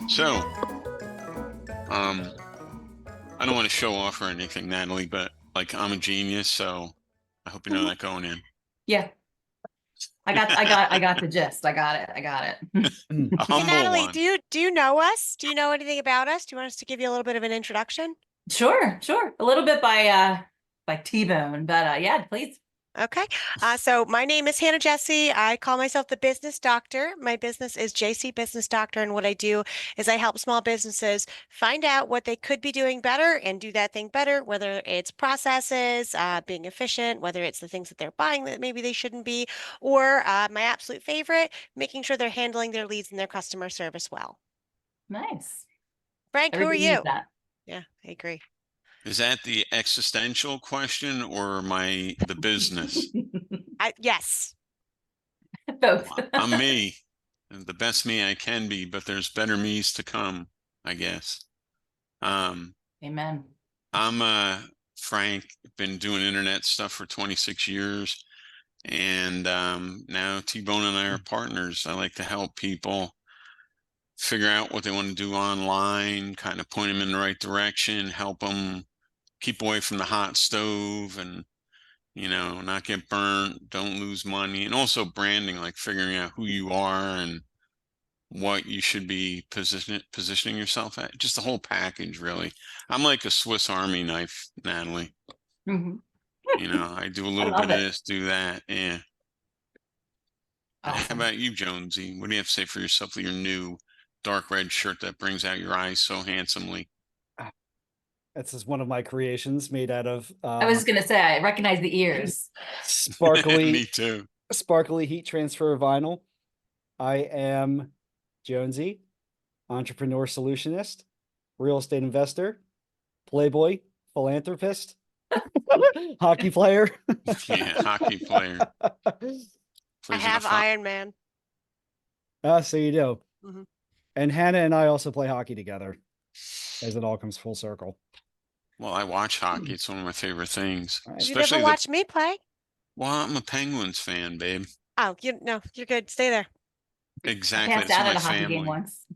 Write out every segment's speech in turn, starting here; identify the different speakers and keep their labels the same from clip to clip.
Speaker 1: So, um, I don't want to show off or anything, Natalie, but like I'm a genius, so I hope you know that going in.
Speaker 2: Yeah, I got the gist. I got it.
Speaker 1: A
Speaker 3: Hey,
Speaker 1: humble
Speaker 3: Natalie,
Speaker 1: one.
Speaker 3: do you know us? Do you know anything about us? Do you want us to give you a little bit of an introduction?
Speaker 2: Sure, sure. A little bit by T-Bone, but yeah, please.
Speaker 3: Okay. So my name is Hannah Jesse. I call myself the business doctor. My business is JC Business Doctor, and what I do is I help small businesses find out what they could be doing better and do that thing better, whether it's processes, being efficient, whether it's the things that they're buying that maybe they shouldn't be, or my absolute favorite, making sure they're handling their leads and their customer service well.
Speaker 2: Nice.
Speaker 3: Frank, who are
Speaker 2: Everybody needs
Speaker 3: you?
Speaker 2: that.
Speaker 3: Yeah, I agree.
Speaker 1: Is that the existential question or the business?
Speaker 3: Yes.
Speaker 2: Both.
Speaker 1: I'm me, the best me I can be, but there's better me's to come, I guess. Um,
Speaker 2: Amen.
Speaker 1: I'm Frank, been doing internet stuff for 26 years, and now T-Bone and I are partners. I like to help people figure out what they want to do online, kind of point them in the right direction, help them keep away from the hot stove and, not get burnt, don't lose money. And also branding, like figuring out who you are and what you should be positioning yourself at. Just the whole package, really. I'm like a Swiss Army knife, Natalie.
Speaker 2: Mhm.
Speaker 1: I do a
Speaker 2: I
Speaker 1: little bit
Speaker 2: love
Speaker 1: of
Speaker 2: it.
Speaker 1: this, do that. Yeah. How
Speaker 2: Awesome.
Speaker 1: about you, Jonesy? What do you have to say for yourself with your new dark red shirt that brings out your eyes so handsomely?
Speaker 4: This is one of my creations made out of
Speaker 2: I was just gonna say I recognize the ears.
Speaker 1: Me
Speaker 4: sparkly
Speaker 1: too.
Speaker 4: sparkly heat transfer vinyl. I am Jonesy, entrepreneur solutionist, real estate investor, playboy, philanthropist, hockey player.
Speaker 1: Yeah, hockey player.
Speaker 3: I
Speaker 1: Plays in a
Speaker 3: have Iron Man.
Speaker 4: So you do.
Speaker 3: Mhm.
Speaker 4: And Hannah and I also play hockey together as it all comes full circle.
Speaker 1: Well, I watch hockey. It's one of my favorite things.
Speaker 4: All right.
Speaker 3: You never
Speaker 1: Especially
Speaker 3: watched me play?
Speaker 1: well, I'm a Penguins fan, babe.
Speaker 3: Oh, no, you're good. Stay there.
Speaker 2: I
Speaker 1: Exactly.
Speaker 2: passed
Speaker 1: That's in
Speaker 2: out
Speaker 1: my
Speaker 2: at a hockey game
Speaker 1: family.
Speaker 2: once.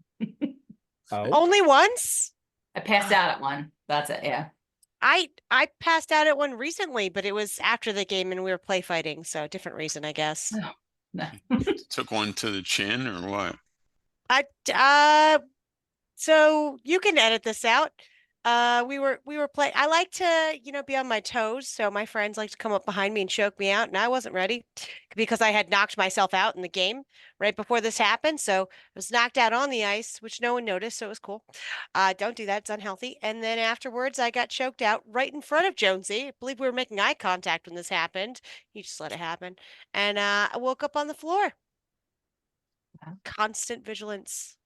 Speaker 4: Oh,
Speaker 3: Only once?
Speaker 2: I passed out at one. That's it. Yeah.
Speaker 3: I passed out at one recently, but it was after the game and we were play fighting, so different reason, I guess.
Speaker 2: No.
Speaker 1: Took one to the chin or what?
Speaker 3: I So you can edit this out. We were playing. I like to, be on my toes. So my friends like to come up behind me and choke me out, and I wasn't ready because I had knocked myself out in the game right before this happened. So I was knocked out on the ice, which no one noticed, so it was cool. Don't do that; it's unhealthy. And then afterwards, I got choked out right in front of Jonesy. I believe we were making eye contact when this happened. He just let it happen, and I woke up on the floor.
Speaker 2: Wow.
Speaker 3: Constant vigilance.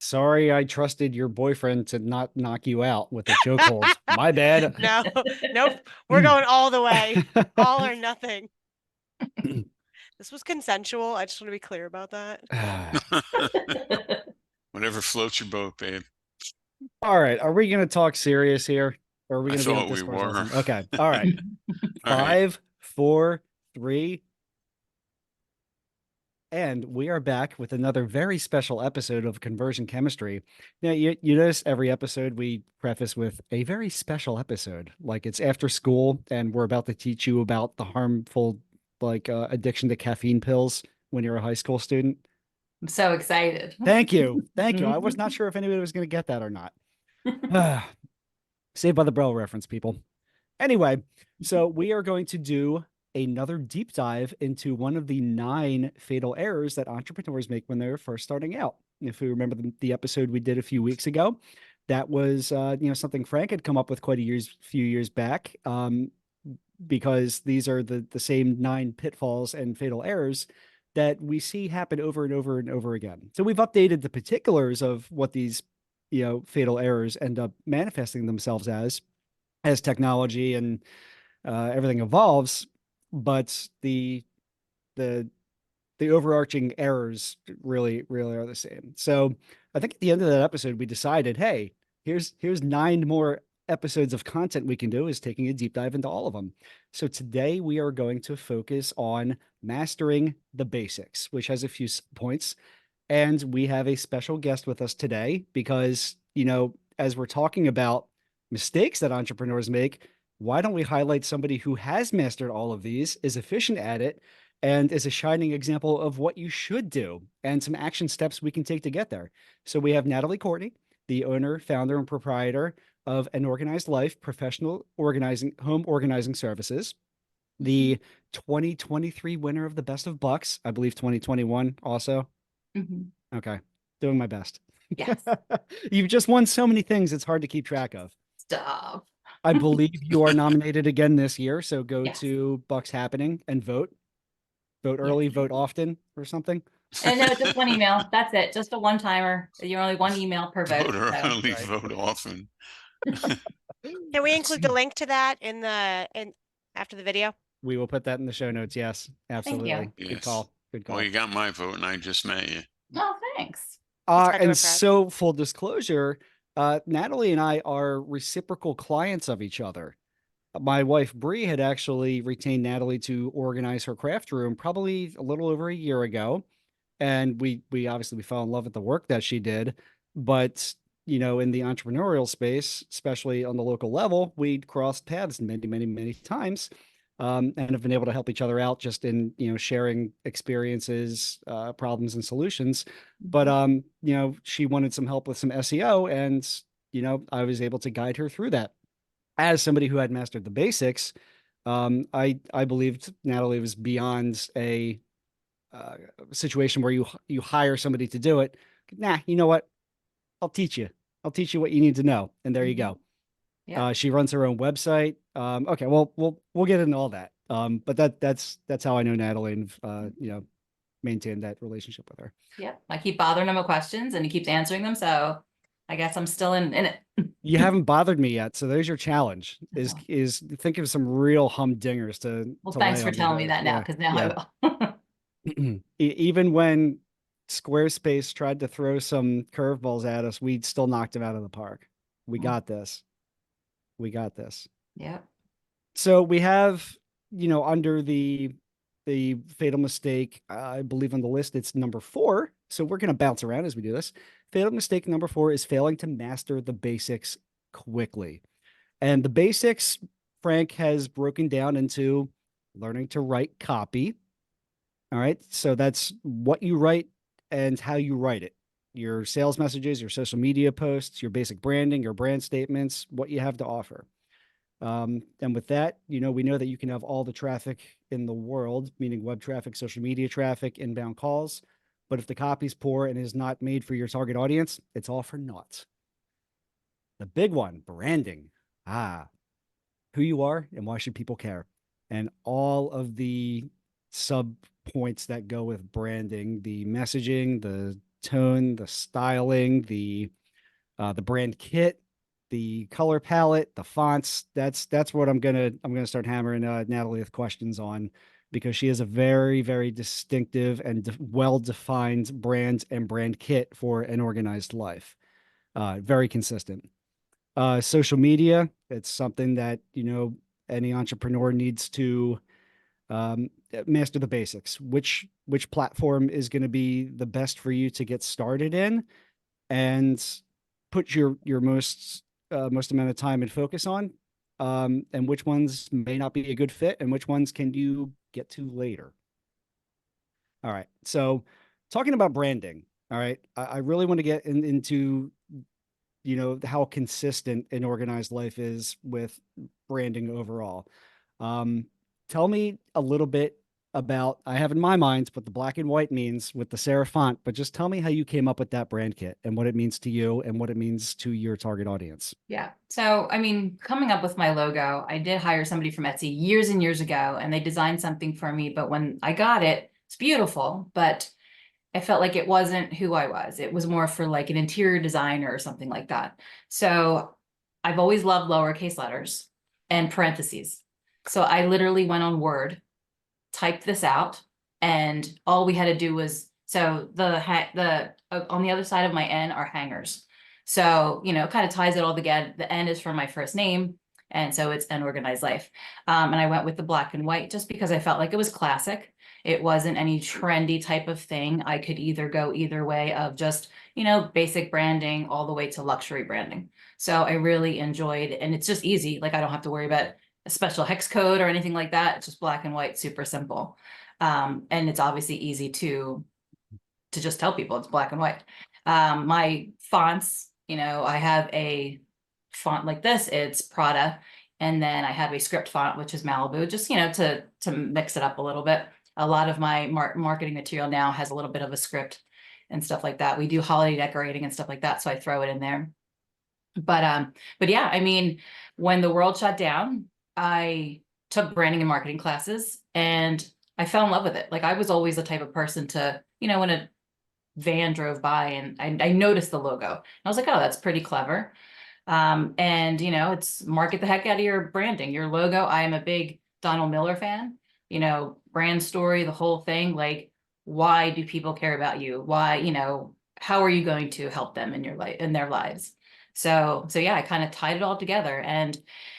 Speaker 4: sorry, I trusted your boyfriend to not knock you out with the chokehold. My bad.
Speaker 3: No, nope. We're going all the way, all or nothing. This was consensual. I just want to be clear about that.
Speaker 1: Whatever floats your boat, babe.
Speaker 4: All right, are we going to talk serious here? Or are we
Speaker 1: I
Speaker 4: going to be on
Speaker 1: thought we
Speaker 4: discourse
Speaker 1: were.
Speaker 4: lesson? Okay. All right.
Speaker 1: All right.
Speaker 4: 5, 4, 3. And we are back with another very special episode of Conversion Chemistry. Now, you notice every episode we preface with a very special episode. Like it's after school and we're about to teach you about the harmful addiction to caffeine pills when you're a high school student.
Speaker 2: I'm so excited.
Speaker 4: Thank you. Thank you. I was not sure if anybody was going to get that or not. Saved by the Bell reference, people. Anyway, so we are going to do another deep dive into one of the 9 fatal errors that entrepreneurs make when they're first starting out. If we remember the episode we did a few weeks ago, that was something Frank had come up with quite a few years back, because these are the same 9 pitfalls and fatal errors that we see happen over and over and over again. So we've updated the particulars of what these fatal errors end up manifesting themselves as technology and everything evolves, but the overarching errors really are the same. So I think at the end of that episode we decided, hey, here's 9 more episodes of content we can do is taking a deep dive into all of them. So today we are going to focus on mastering the basics, which has a few points. And we have a special guest with us today because, as we're talking about mistakes that entrepreneurs make, why don't we highlight somebody who has mastered all of these, is efficient at it, and is a shining example of what you should do and some action steps we can take to get there. So we have Nathalie Courtney, the owner, founder, and proprietor of An Organized Life Professional Home Organizing Services, the 2023 winner of the Best of Bucks, I believe 2021 also. Okay, doing my best.
Speaker 2: Yes.
Speaker 4: You've just won so many things, it's hard to keep track of.
Speaker 2: Stop.
Speaker 4: I believe you are nominated again this year, so go
Speaker 2: Yes.
Speaker 4: to Bucks Happening and vote. Vote early, vote often, or something.
Speaker 2: And no, just one email. That's it. Just a one-timer. You're only one email per vote.
Speaker 1: Vote early,
Speaker 4: Right.
Speaker 1: vote often.
Speaker 3: Can we include the link to that in after the video?
Speaker 4: We will put that in the show notes. Yes, absolutely. Good
Speaker 1: Yes.
Speaker 4: call. Good call.
Speaker 1: Well, you got my vote, and I just met you.
Speaker 2: Oh, thanks.
Speaker 3: hard to
Speaker 4: And
Speaker 3: impress.
Speaker 4: so, full disclosure, Nathalie and I are reciprocal clients of each other. My wife Bree had actually retained Nathalie to organize her craft room probably a little over a year ago, and we obviously fell in love with the work that she did. But in the entrepreneurial space, especially on the local level, we crossed paths many times, and have been able to help each other out just in sharing experiences, problems, and solutions. But she wanted some help with some SEO, and I was able to guide her through that. As somebody who had mastered the basics, I believed Nathalie was beyond a situation where you hire somebody to do it. Nah, you know what? I'll teach you. I'll teach you what you need to know, and there you go.
Speaker 2: Yeah.
Speaker 4: She runs her own website. Okay, well, we'll get into all that. But that's how I know Nathalie, and maintain that relationship with her.
Speaker 2: Yeah. I keep bothering him with questions and he keeps answering them. So I guess I'm still in it.
Speaker 4: You haven't bothered me yet, so there's your challenge. Is think of some real humdingers to.
Speaker 2: Well,
Speaker 4: to
Speaker 2: thanks
Speaker 4: lay
Speaker 2: for
Speaker 4: on me
Speaker 2: telling me
Speaker 4: with.
Speaker 2: that now,
Speaker 4: Yeah,
Speaker 2: because now
Speaker 4: yeah.
Speaker 2: I will.
Speaker 4: Even when Squarespace tried to throw some curveballs at us, we still knocked them out of the park. We got this. We got this.
Speaker 2: Yeah.
Speaker 4: So we have, under the fatal mistake, I believe on the list, it's number 4. So we're going to bounce around as we do this. Fatal mistake number 4 is failing to master the basics quickly. And the basics, Frank has broken down into learning to write copy. All right. So that's what you write and how you write it. Your sales messages, your social media posts, your basic branding, your brand statements, what you have to offer. And with that, we know that you can have all the traffic in the world, meaning web traffic, social media traffic, inbound calls. But if the copy's poor and is not made for your target audience, it's all for naught. The big one, branding. Who you are and why should people care? And all of the sub points that go with branding, the messaging, the tone, the styling, the brand kit, the color palette, the fonts. That's what I'm gonna start hammering Nathalie with questions on, because she has a very, very distinctive and well-defined brand and brand kit for An Organized Life. Very consistent. Social media, it's something that any entrepreneur needs to master the basics. Which platform is going to be the best for you to get started in, and put your most amount of time and focus on, and which ones may not be a good fit, and which ones can you get to later. All right. So talking about branding. All right. I really want to get into how consistent An Organized Life is with branding overall. Tell me a little bit about, I have in my mind what the black and white means with the serif font, but just tell me how you came up with that brand kit and what it means to you and what it means to your target audience.
Speaker 2: Yeah. So, coming up with my logo, I did hire somebody from Etsy years and years ago, and they designed something for me. But when I got it, it's beautiful, but I felt like it wasn't who I was. It was more for like an interior designer or something like that. So I've always loved lowercase letters and parentheses. So I literally went on Word, typed this out, and all we had to do was, so on the other side of my N are hangers. So, you know, it kind of ties it all together. The N is for my first name. And so it's An Organized Life. And I went with the black and white just because I felt like it was classic. It wasn't any trendy type of thing. I could either go either way of just, you know, basic branding all the way to luxury branding. So I really enjoyed, and it's just easy. Like I don't have to worry about a special hex code or anything like that. It's just black and white, super simple. And it's obviously easy to just tell people it's black and white. My fonts, you know, I have a font like this, it's Prada. And then I have a script font, which is Malibu, just, you know, to mix it up a little bit. A lot of my marketing material now has a little bit of a script and stuff like that. We do holiday decorating and stuff like that, so I throw it in there. But yeah, I mean, when the world shut down, I took branding and marketing classes and I fell in love with it. Like I was always the type of person to, you know, when a van drove by and I noticed the logo. I was like, oh, that's pretty clever. And you know, it's market the heck out of your branding, your logo. I am a big Donald Miller fan, you know, brand story, the whole thing. Like, why do people care about you? Why, you know, how are you going to help them in your life, in their lives? So yeah, I kind of tied it all together. And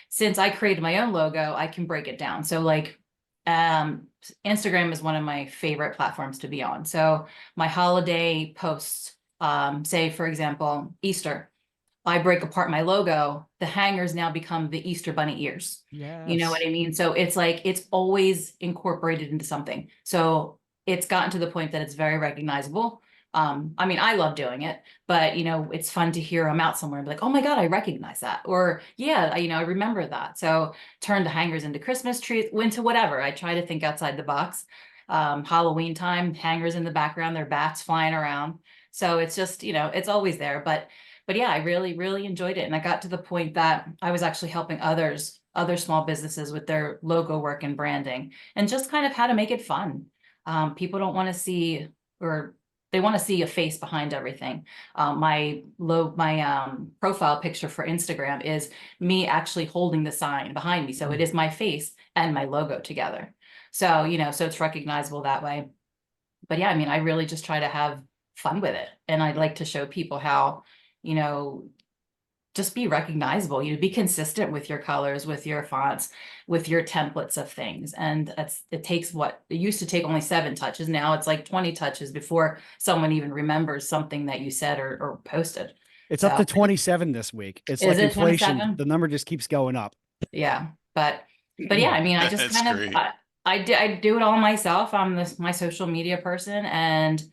Speaker 2: since I created my own logo, I can break it down. So like, Instagram is one of my favorite platforms to be on. So my holiday posts, say for example, Easter, I break apart my logo, the hangers now become the Easter bunny ears. You know what
Speaker 4: Yes.
Speaker 2: I mean? So it's like, it's always incorporated into something. So it's gotten to the point that it's very recognizable. I mean, I love doing it, but you know, it's fun to hear I'm out somewhere and be like, oh my God, I recognize that. Or yeah, you know, I remember that. So turn the hangers into Christmas trees, into whatever. I try to think outside the box. Halloween time, hangers in the background, there are bats flying around. So it's just, you know, it's always there. But yeah, I really, really enjoyed it. And I got to the point that I was actually helping other small businesses with their logo work and branding and just kind of how to make it fun. People don't want to see, or they want to see a face behind everything. My profile picture for Instagram is me actually holding the sign behind me. So it is my face and my logo together. So, you know, so it's recognizable that way. But yeah, I mean, I really just try to have fun with it. And I'd like to show people how, you know, just be recognizable, you know, be consistent with your colors, with your fonts, with your templates of things. And it takes what it used to take only 7 touches. Now it's like 20 touches before someone even remembers something that you said or posted.
Speaker 4: It's
Speaker 2: So
Speaker 4: up to 27 this week. It's
Speaker 2: is
Speaker 4: like
Speaker 2: it
Speaker 4: inflation.
Speaker 2: 27?
Speaker 4: The number just keeps going up.
Speaker 2: Yeah. But yeah, I mean, I just
Speaker 1: That's
Speaker 2: kind of,
Speaker 1: great.
Speaker 2: I do it all myself. I'm my social media person, and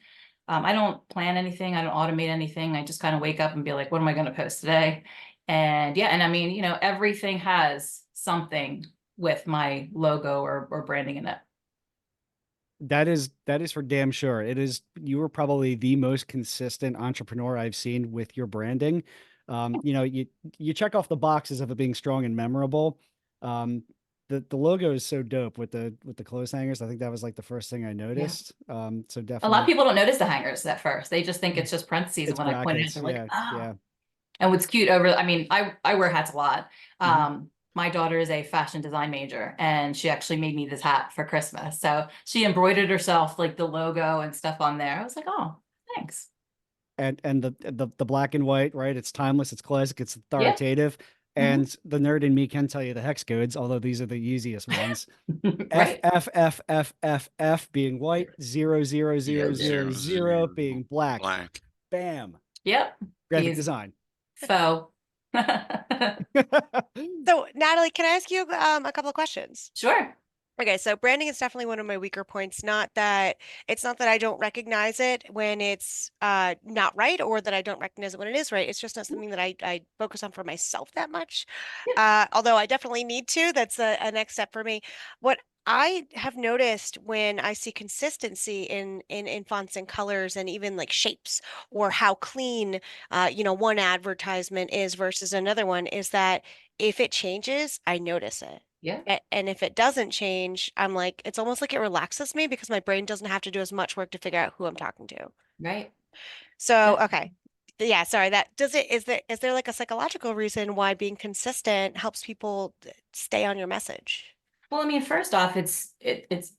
Speaker 2: I don't plan anything. I don't automate anything. I just kind of wake up and be like, what am I going to post today? And yeah, and I mean, you know, everything has something with my logo or branding in it.
Speaker 4: That is for damn sure. It is. You are probably the most consistent entrepreneur I've seen with your branding. You know, you check off the boxes of it being strong and memorable. The logo is so dope with the clothes hangers. I think that was like the first thing I noticed. So
Speaker 2: A lot
Speaker 4: definitely,
Speaker 2: of people don't notice the hangers at first. They just think it's just parentheses.
Speaker 4: it's
Speaker 2: And when I point it out,
Speaker 4: brackets.
Speaker 2: they're like,
Speaker 4: Yeah,
Speaker 2: oh.
Speaker 4: yeah.
Speaker 2: And what's cute I mean, I wear hats a lot.
Speaker 4: Mhm.
Speaker 2: My daughter is a fashion design major and she actually made me this hat for Christmas. So she embroidered herself like the logo and stuff on there. I was like, oh, thanks.
Speaker 4: And the black and white, right? It's timeless. It's classic. It's
Speaker 2: Yeah.
Speaker 4: authoritative. And the nerd in me can tell you the hex codes, although these are the easiest ones. F
Speaker 2: Right.
Speaker 4: F F F F F being white, 00000
Speaker 1: 000
Speaker 4: being black.
Speaker 1: black.
Speaker 4: Bam.
Speaker 2: Yep.
Speaker 4: Graphic
Speaker 2: He's
Speaker 4: design.
Speaker 2: faux.
Speaker 3: So Natalie, can I ask you a couple of questions?
Speaker 2: Sure.
Speaker 3: Okay, so branding is definitely one of my weaker points. Not that I don't recognize it when it's not right, or that I don't recognize it when it is right. It's just not something that I focus on for myself that much. Although I definitely need to. That's a next step for me. What I have noticed when I see consistency in fonts and colors and even like shapes, or how clean one advertisement is versus another one, is that if it changes, I notice it.
Speaker 2: Yeah.
Speaker 3: And if it doesn't change, I'm like, it's almost like it relaxes me because my brain doesn't have to do as much work to figure out who I'm talking to.
Speaker 2: Right.
Speaker 3: So, okay. Yeah, sorry. Is there like a psychological reason why being consistent helps people stay on your message?
Speaker 2: Well, I mean, first off, it's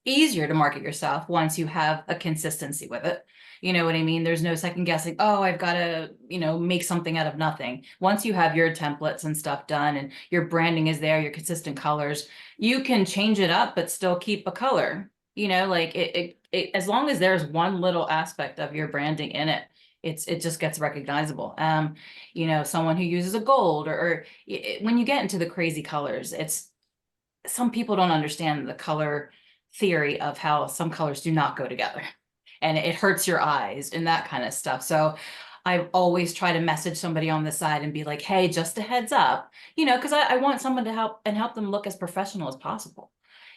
Speaker 2: easier to market yourself once you have a consistency with it. You know what I mean? There's no second guessing. Oh, I've got to, make something out of nothing. Once you have your templates and stuff done and your branding is there, your consistent colors, you can change it up, but still keep a color. Like as long as there's one little aspect of your branding in it, it just gets recognizable. Someone who uses a gold when you get into the crazy colors, some people don't understand the color theory of how some colors do not go together and it hurts your eyes and that kind of stuff. So I always try to message somebody on the side and be like, hey, just a heads up, because I want someone to help them look as professional as possible.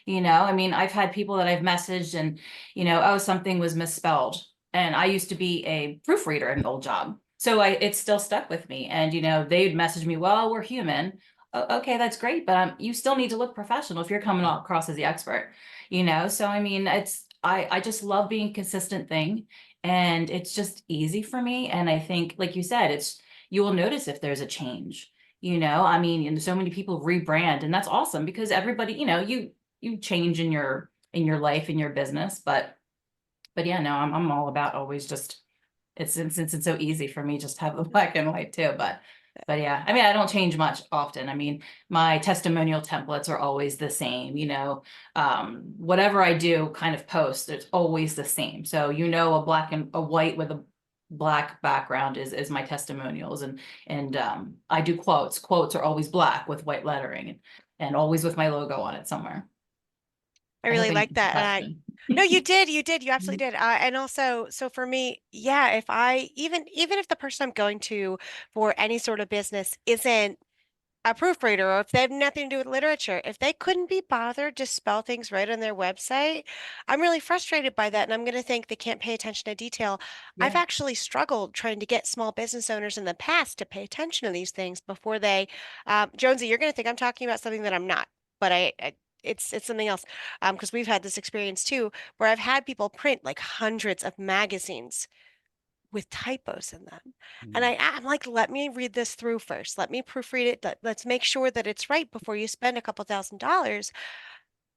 Speaker 2: I mean, I've had people that I've messaged and, oh, something was misspelled. And I used to be a proofreader at an old job. So it's still stuck with me. And, they'd message me, well, we're human. Okay, that's great, but you still need to look professional if you're coming across as the expert, So I mean, I just love being a consistent thing, and it's just easy for me. And I think, like you said, you will notice if there's a change. I mean, and so many people rebrand, and that's awesome because everybody, you change in your life, in your business, but yeah, no, I'm all about always just since it's so easy for me just to have the black and white too, but yeah, I mean, I don't change much often. I mean, my testimonial templates are always the same, whatever I do kind of post, it's always the same. So, a black and a white with a black background is my testimonials. And I do quotes. Quotes are always black with white lettering and always with my logo on it somewhere.
Speaker 3: I really
Speaker 2: hope
Speaker 3: like
Speaker 2: answered the
Speaker 3: that.
Speaker 2: question.
Speaker 3: No, you did, you absolutely did. And also, so for me, yeah, if I even if the person I'm going to for any sort of business isn't a proofreader, or if they have nothing to do with literature, if they couldn't be bothered to spell things right on their website, I'm really frustrated by that. And I'm going to think they can't pay attention to detail. I've
Speaker 2: Yeah.
Speaker 3: actually struggled trying to get small business owners in the past to pay attention to these things before they, Jonesy, you're going to think I'm talking about something that I'm not, but it's something else. Because we've had this experience too, where I've had people print like hundreds of magazines with typos in them. And I'm like, let me read this through first. Let me proofread it. Let's make sure that it's right before you spend a couple $1,000s.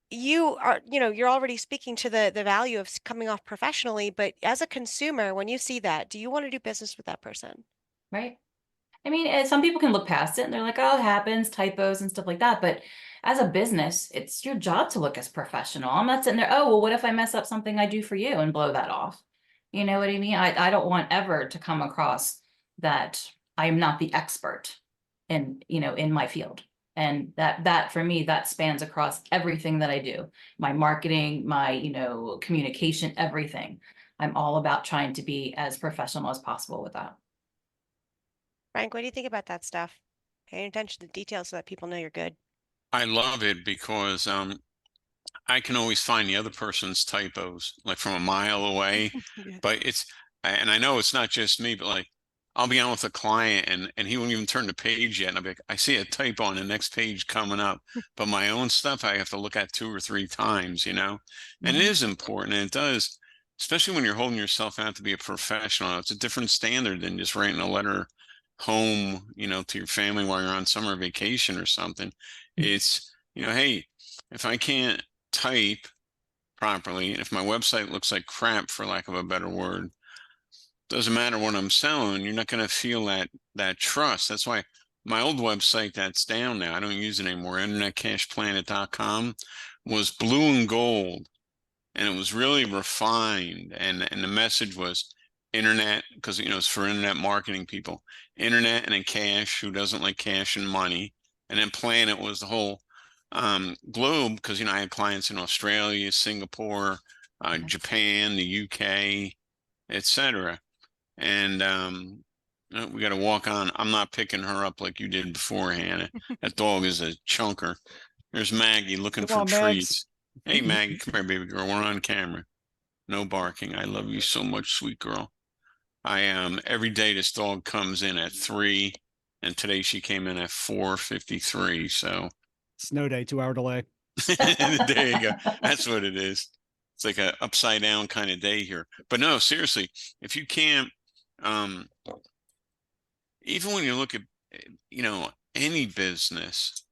Speaker 3: You are, you're already speaking to the value of coming off professionally, but as a consumer, when you see that, do you want to do business with that person?
Speaker 2: Right. I mean, some people can look past it and they're like, oh, it happens, typos and stuff like that. But as a business, it's your job to look as professional. I'm not sitting there, oh, well, what if I mess up something I do for you and blow that off? You know what I mean? I don't want ever to come across that I am not the expert in my field. And that for me, that spans across everything that I do. My marketing, my, communication, everything. I'm all about trying to be as professional as possible with that.
Speaker 3: Frank, what do you think about that stuff? Paying attention to details so that people know you're good.
Speaker 1: I love it because I can always find the other person's typos like from a mile away.
Speaker 3: Yeah.
Speaker 1: But and I know it's not just me, but like I'll be on with a client and he won't even turn the page yet. And I'll be like, I see a typo on the next page coming up, but my own stuff I have to look at 2 or 3 times, and it is important. And it does, especially when you're holding yourself out to be a professional. It's a different standard than just writing a letter home, to your family while you're on summer vacation or something. It's, hey, if I can't type properly, and if my website looks like crap, for lack of a better word, doesn't matter what I'm selling, you're not going to feel that trust. That's why my old website that's down now, I don't use it anymore, internetcashplanet.com, was blue and gold, and it was really refined, and the message was internet, because it's for internet marketing people, internet, and then cash, who doesn't like cash and money, and then planet was the whole globe, because I had clients in Australia, Singapore, Japan, the UK, etc. And we got to walk on. I'm not picking her up like you did before, Hannah. That dog is a chunker. There's Maggie looking
Speaker 4: Come
Speaker 1: for
Speaker 4: on,
Speaker 1: treats.
Speaker 4: Mags.
Speaker 1: Hey, Maggie, come here, baby girl. We're on camera. No barking. I love you so much, sweet girl. I every day this dog comes in at 3, and today she came in at 4:53. So
Speaker 4: Snow day, 2-hour delay.
Speaker 1: there you go. That's what it is. It's like a upside down kind of day here. But no, seriously, if you can't, even when you look at, any business,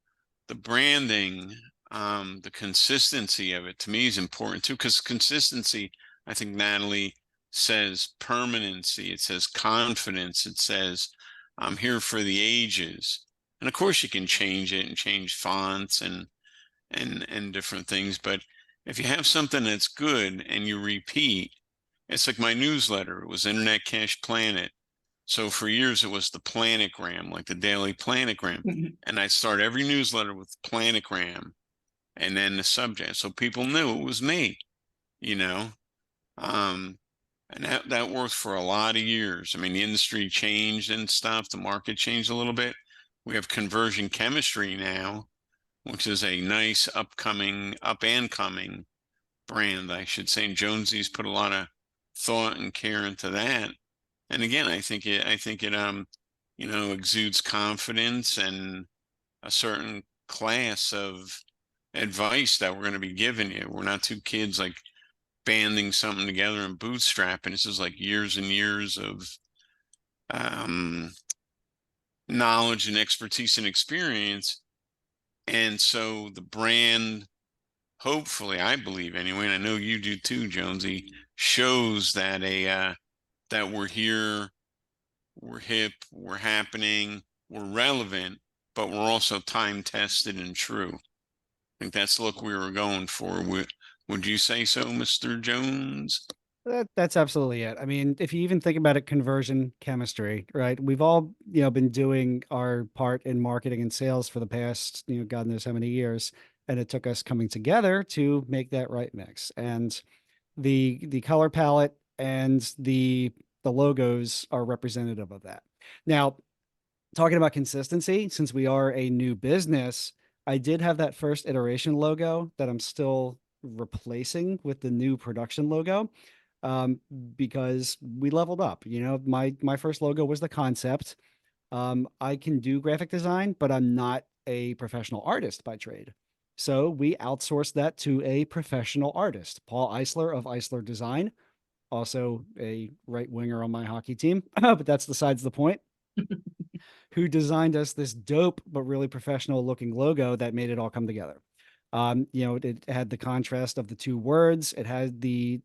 Speaker 1: the branding, the consistency of it to me is important too, because consistency, I think Natalie says permanency, it says confidence, it says I'm here for the ages. And of course you can change it and change fonts and different things, but if you have something that's good and you repeat, it's like my newsletter. It was Internet Cash Planet. So for years it was the planogram, like the daily planogram. And I start every newsletter with planogram and then the subject. So people knew it was me, you know. And that worked for a lot of years. I mean, the industry changed and stuff. The market changed a little bit. We have conversion chemistry now, which is a nice up and coming brand, I should say. Jonesy's put a lot of thought and care into that. And again, I think it exudes confidence and a certain class of advice that we're going to be giving you. We're not two kids like banding something together and bootstrapping. This is like years and years of knowledge and expertise and experience. And so the brand, hopefully, I believe anyway, and I know you do too, Jonesy, shows that that we're here, we're hip, we're happening, we're relevant, but we're also time tested and true. I think that's the look we were going for. Would you say so, Mr. Jones?
Speaker 4: That's absolutely it. I mean, if you even think about it, conversion chemistry, right? We've all, been doing our part in marketing and sales for the past, God knows how many years. And it took us coming together to make that right mix. And the color palette and the logos are representative of that. Now, talking about consistency, since we are a new business, I did have that first iteration logo that I'm still replacing with the new production logo, because we leveled up. My first logo was the concept. I can do graphic design, but I'm not a professional artist by trade. So we outsourced that to a professional artist, Paul Eisler of Eisler Design, also a right winger on my hockey team, but that's besides the point. Who designed us this dope but really professional looking logo that made it all come together. It had the contrast of the two words. It had the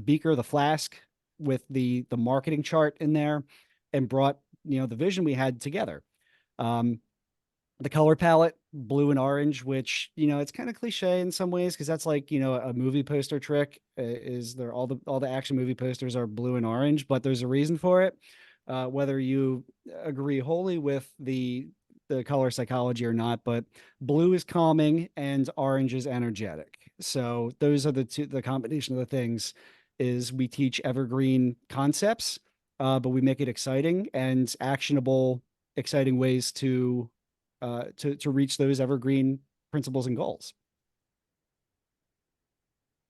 Speaker 4: beaker, the flask, with the marketing chart in there, and brought the vision we had together. The color palette, blue and orange, which it's kind of cliche in some ways, because that's like a movie poster trick. Is there all the action movie posters are blue and orange, but there's a reason for it. Whether you agree wholly with the color psychology or not, but blue is calming and orange is energetic. So those are the combination of the things. Is we teach evergreen concepts, but we make it exciting and actionable, exciting ways to reach those evergreen principles and goals.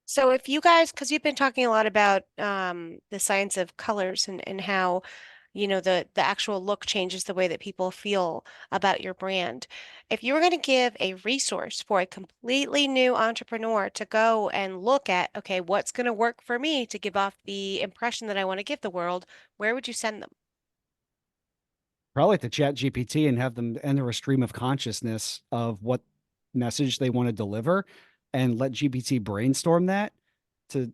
Speaker 3: So if you guys, because you've been talking a lot about the science of colors and how the actual look changes the way that people feel about your brand. If you were going to give a resource for a completely new entrepreneur to go and look at, okay, what's going to work for me to give off the impression that I want to give the world, where would you send them?
Speaker 4: Probably to Chat GPT and have them enter a stream of consciousness of what message they want to deliver, and let GPT brainstorm that to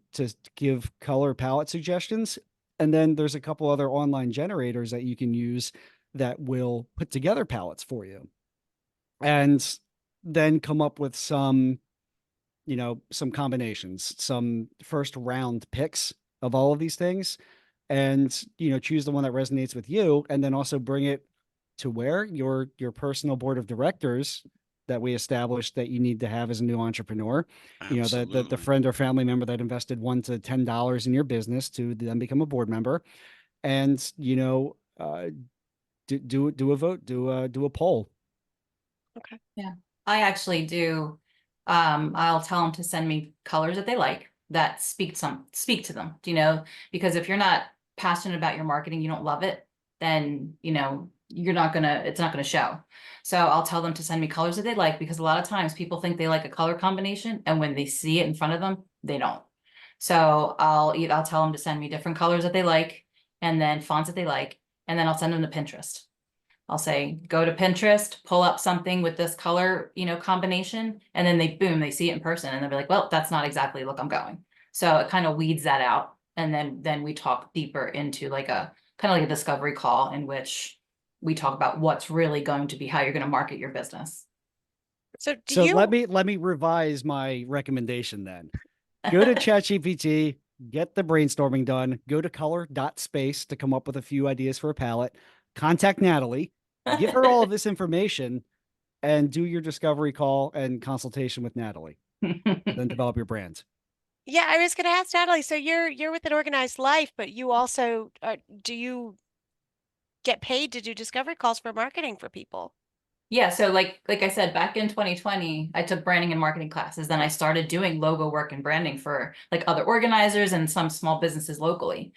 Speaker 4: give color palette suggestions. And then there's a couple other online generators that you can use that will put together palettes for you, and then come up with some combinations, some first round picks of all of these things, and choose the one that resonates with you, and then also bring it to where your personal board of directors that we established that you need to have as a new entrepreneur.
Speaker 1: Absolutely.
Speaker 4: The friend or family member that invested $1 to $10 in your business to then become a board member, and do a vote, do a poll.
Speaker 3: Okay.
Speaker 2: Yeah, I actually do. I'll tell them to send me colors that they like that speak to them, because if you're not passionate about your marketing, you don't love it, then, it's not gonna show. So I'll tell them to send me colors that they like, because a lot of times people think they like a color combination, and when they see it in front of them, they don't. So I'll tell them to send me different colors that they like, and then fonts that they like, and then I'll send them to Pinterest. I'll say, go to Pinterest, pull up something with this color, combination, and then they see it in person and they'll be like, well, that's not exactly the look I'm going. So it kind of weeds that out. And then we talk deeper into like a kind of like a discovery call in which we talk about what's really going to be how you're going to market your business.
Speaker 3: So
Speaker 4: So let me revise my recommendation then. Go to ChatGPT, get the brainstorming done, go to color.space to come up with a few ideas for a palette, contact Natalie, give her all of this information, and do your discovery call and consultation with Natalie. Then develop your brand.
Speaker 3: Yeah, I was going to ask Natalie. So you're with an organized life, but you also do you get paid to do discovery calls for marketing for people?
Speaker 2: Yeah, so like I said, back in 2020, I took branding and marketing classes. Then I started doing logo work and branding for like other organizers and some small businesses locally.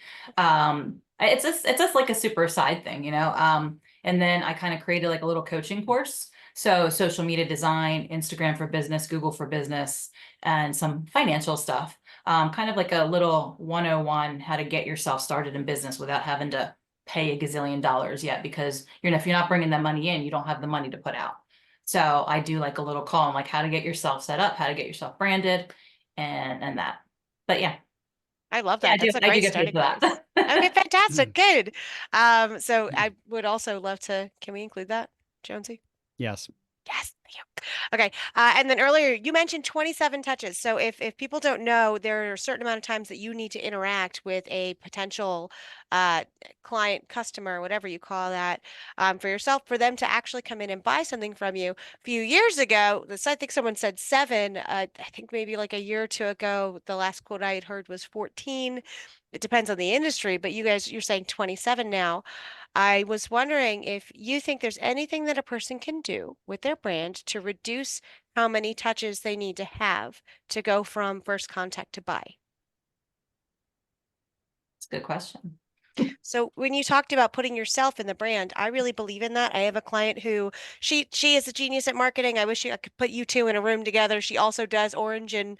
Speaker 2: It's just like a super side thing, and then I kind of created like a little coaching course. So social media design, Instagram for business, Google for business, and some financial stuff. Kind of like a little 101 how to get yourself started in business without having to pay a gazillion dollars yet, because if you're not bringing that money in, you don't have the money to put out. So I do like a little call on like how to get yourself set up, how to get yourself branded, and that. But yeah,
Speaker 3: I love
Speaker 2: yeah,
Speaker 3: that. That's a
Speaker 2: I do
Speaker 3: great
Speaker 2: get paid
Speaker 3: starting
Speaker 2: for
Speaker 3: point.
Speaker 2: that.
Speaker 3: Okay, fantastic. Good. So I would also love to, can we include that, Jonesy?
Speaker 4: Yes.
Speaker 3: Yes, thank you. Okay. And then earlier you mentioned 27 touches. So if people don't know, there are a certain amount of times that you need to interact with a potential uh, client, customer, whatever you call that, for yourself, for them to actually come in and buy something from you. A few years ago, I think someone said 7. I think maybe like a year or two ago, the last quote I had heard was 14. It depends on the industry, but you're saying 27 now. I was wondering if you think there's anything that a person can do with their brand to reduce how many touches they need to have to go from first contact to buy.
Speaker 2: It's a good question.
Speaker 3: So when you talked about putting yourself in the brand, I really believe in that. I have a client who she is a genius at marketing. I wish I could put you two in a room together. She also does orange and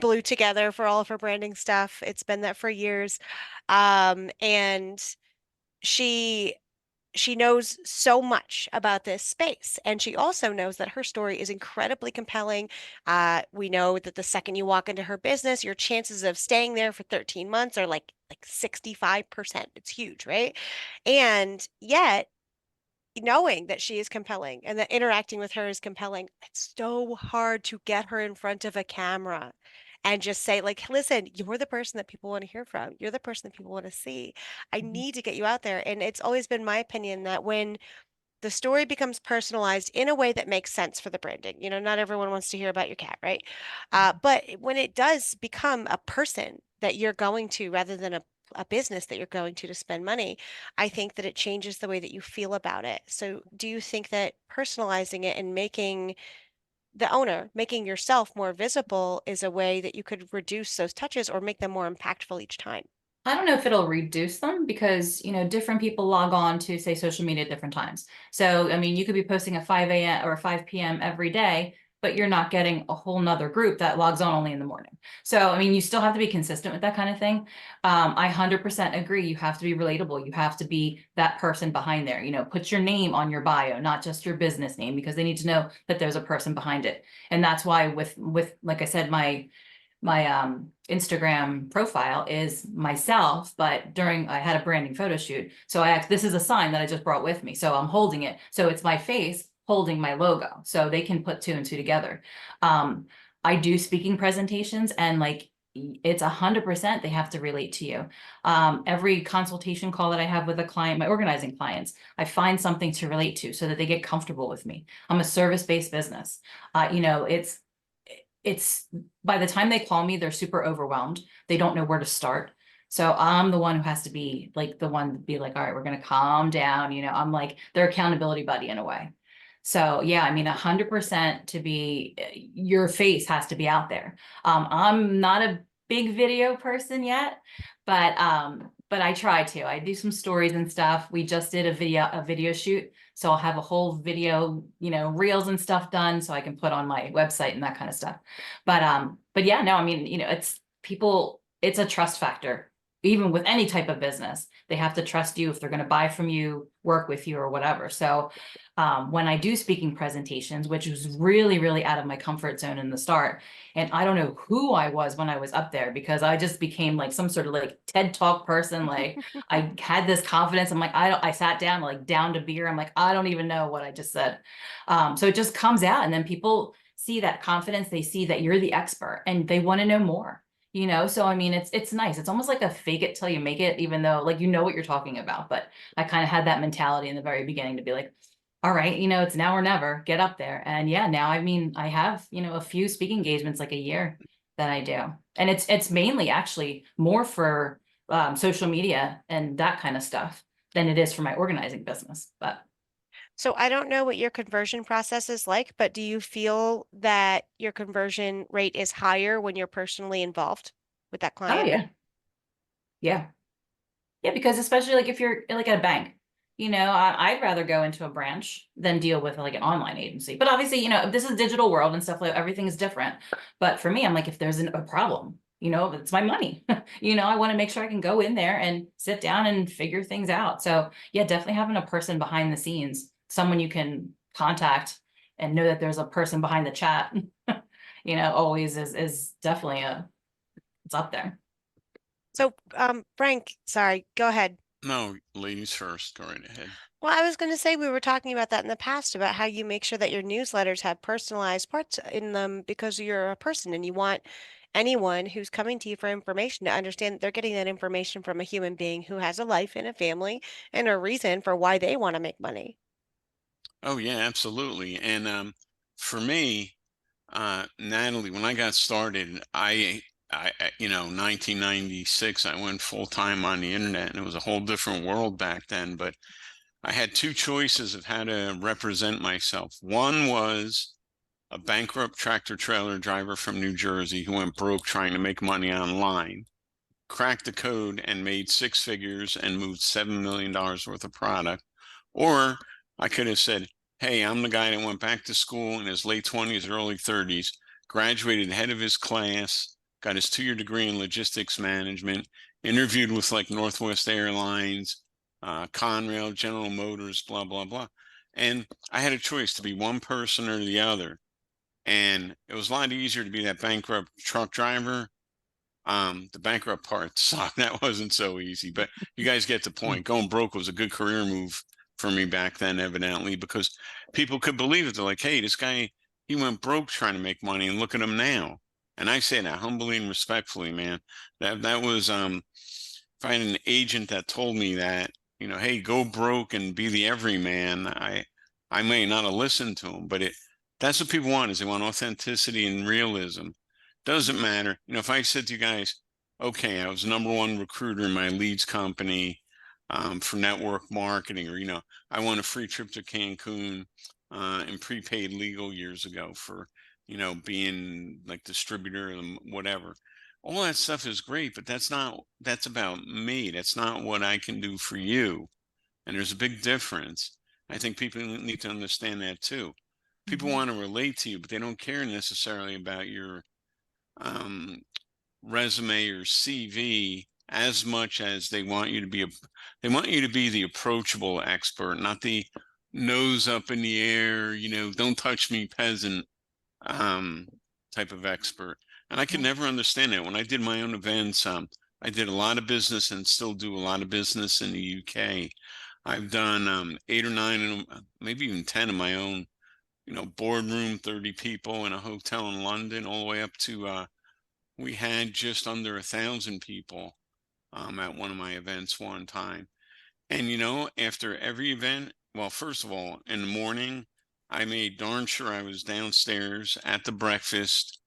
Speaker 3: blue together for all of her branding stuff. It's been that for years. And she she knows so much about this space, and she also knows that her story is incredibly compelling. We know that the second you walk into her business, your chances of staying there for 13 months are like 65%. It's huge, right? And yet, knowing that she is compelling and that interacting with her is compelling, it's so hard to get her in front of a camera and just say, like, listen, you're the person that people want to hear from. You're the person that people want to see. I need to get you out there. And it's always been my opinion that when the story becomes personalized in a way that makes sense for the branding, not everyone wants to hear about your cat, right? But when it does become a person that you're going to rather than a business that you're going to spend money, I think that it changes the way that you feel about it. So do you think that personalizing it and making yourself more visible is a way that you could reduce those touches or make them more impactful each time?
Speaker 2: I don't know if it'll reduce them because, different people log on to, say, social media at different times. So, I mean, you could be posting at 5 a.m. or 5 p.m. every day, but you're not getting a whole nother group that logs on only in the morning. So, I mean, you still have to be consistent with that kind of thing. I 100% agree. You have to be relatable. You have to be that person behind there. Put your name on your bio, not just your business name, because they need to know that there's a person behind it. And that's why with like I said, my Instagram profile is myself, but I had a branding photo shoot. So this is a sign that I just brought with me. So I'm holding it. So it's my face holding my logo. So they can put 2 and 2 together. I do speaking presentations, and like it's 100% they have to relate to you. Every consultation call that I have with a client, my organizing clients, I find something to relate to so that they get comfortable with me. I'm a service-based business. It's by the time they call me, they're super overwhelmed. They don't know where to start. So I'm the one who has to be like the one to be like, all right, we're going to calm down. I'm like their accountability buddy in a way. So yeah, I mean, 100% to be, your face has to be out there. I'm not a big video person yet, but I try to. I do some stories and stuff. We just did a video shoot. So I'll have a whole video, reels and stuff done so I can put on my website and that kind of stuff. But yeah, no, I mean, it's a trust factor. even with any type of business, they have to trust you if they're going to buy from you, work with you or whatever. So when I do speaking presentations, which was really, really out of my comfort zone in the start, and I don't know who I was when I was up there, because I just became like some sort of like TED Talk person. Like I had this confidence. I'm like, I sat down, like down to beer. I'm like, I don't even know what I just said. So it just comes out, and then people see that confidence. They see that you're the expert and they want to know more, you know? So, I mean, it's nice. It's almost like a fake it till you make it, even though like, you know what you're talking about. But I kind of had that mentality in the very beginning to be like, all right, you know, it's now or never, get up there. And yeah, now, I mean, I have, you know, a few speaking engagements like a year that I do. And it's mainly actually more for social media and that kind of stuff than it is for my organizing business. But
Speaker 3: So I don't know what your conversion process is like, but do you feel that your conversion rate is higher when you're personally involved with that
Speaker 2: oh
Speaker 3: client?
Speaker 2: yeah, yeah. Yeah, because especially like if you're like at a bank, you know, I'd rather go into a branch than deal with like an online agency. But obviously, you know, this is a digital world and stuff, like everything is different. But for me, I'm like, if there's a problem, you know, it's my money. You know, I want to make sure I can go in there and sit down and figure things out. So yeah, definitely having a person behind the scenes, someone you can contact and know that there's a person behind the chat, you know, always is definitely it's up there.
Speaker 3: So, Frank, sorry, go ahead.
Speaker 1: No, ladies first, go right ahead.
Speaker 3: Well, I was going to say we were talking about that in the past about how you make sure that your newsletters have personalized parts in them because you're a person and you want anyone who's coming to you for information to understand that they're getting that information from a human being who has a life and a family and a reason for why they want to make money.
Speaker 1: Oh yeah, absolutely. And for me, Natalie, when I got started, you know, 1996, I went full time on the internet, and it was a whole different world back then. But I had two choices of how to represent myself. One was a bankrupt tractor trailer driver from New Jersey who went broke trying to make money online, cracked the code and made six figures and moved $7 million worth of product. Or I could have said, hey, I'm the guy that went back to school in his late 20s, early 30s, graduated head of his class, got his 2-year degree in logistics management, interviewed with like Northwest Airlines, Conrail, General Motors, blah, blah, blah. And I had a choice to be one person or the other. And it was a lot easier to be that bankrupt truck driver. The bankrupt part sucked. That wasn't so easy, but you guys get the point. Going broke was a good career move for me back then, evidently, because people could believe it. They're like, hey, this guy, he went broke trying to make money, and look at him now. And I say that humbly and respectfully, man. That was if I had an agent that told me that, you know, hey, go broke and be the everyman, I may not have listened to him, but that's what people want, is they want authenticity and realism. Doesn't matter. You know, if I said to you guys, okay, I was #1 recruiter in my leads company for network marketing, or, you know, I won a free trip to Cancun in prepaid legal years ago for, you know, being like distributor and whatever. All that stuff is great, but that's about me. That's not what I can do for you. And there's a big difference. I think people need to understand that too. People want to relate to you, but they don't care necessarily about your um, resume or CV as much as they want you to be they want you to be the approachable expert, not the nose up in the air, you know, don't touch me peasant um, type of expert. And I could never understand that. When I did my own events, I did a lot of business and still do a lot of business in the UK. I've done 8 or 9, and maybe even 10 of my own, you know, boardroom, 30 people in a hotel in London, all the way up to we had just under 1,000 people at one of my events one time. And, you know, after every event, well, first of all, in the morning, I made darn sure I was downstairs at the breakfast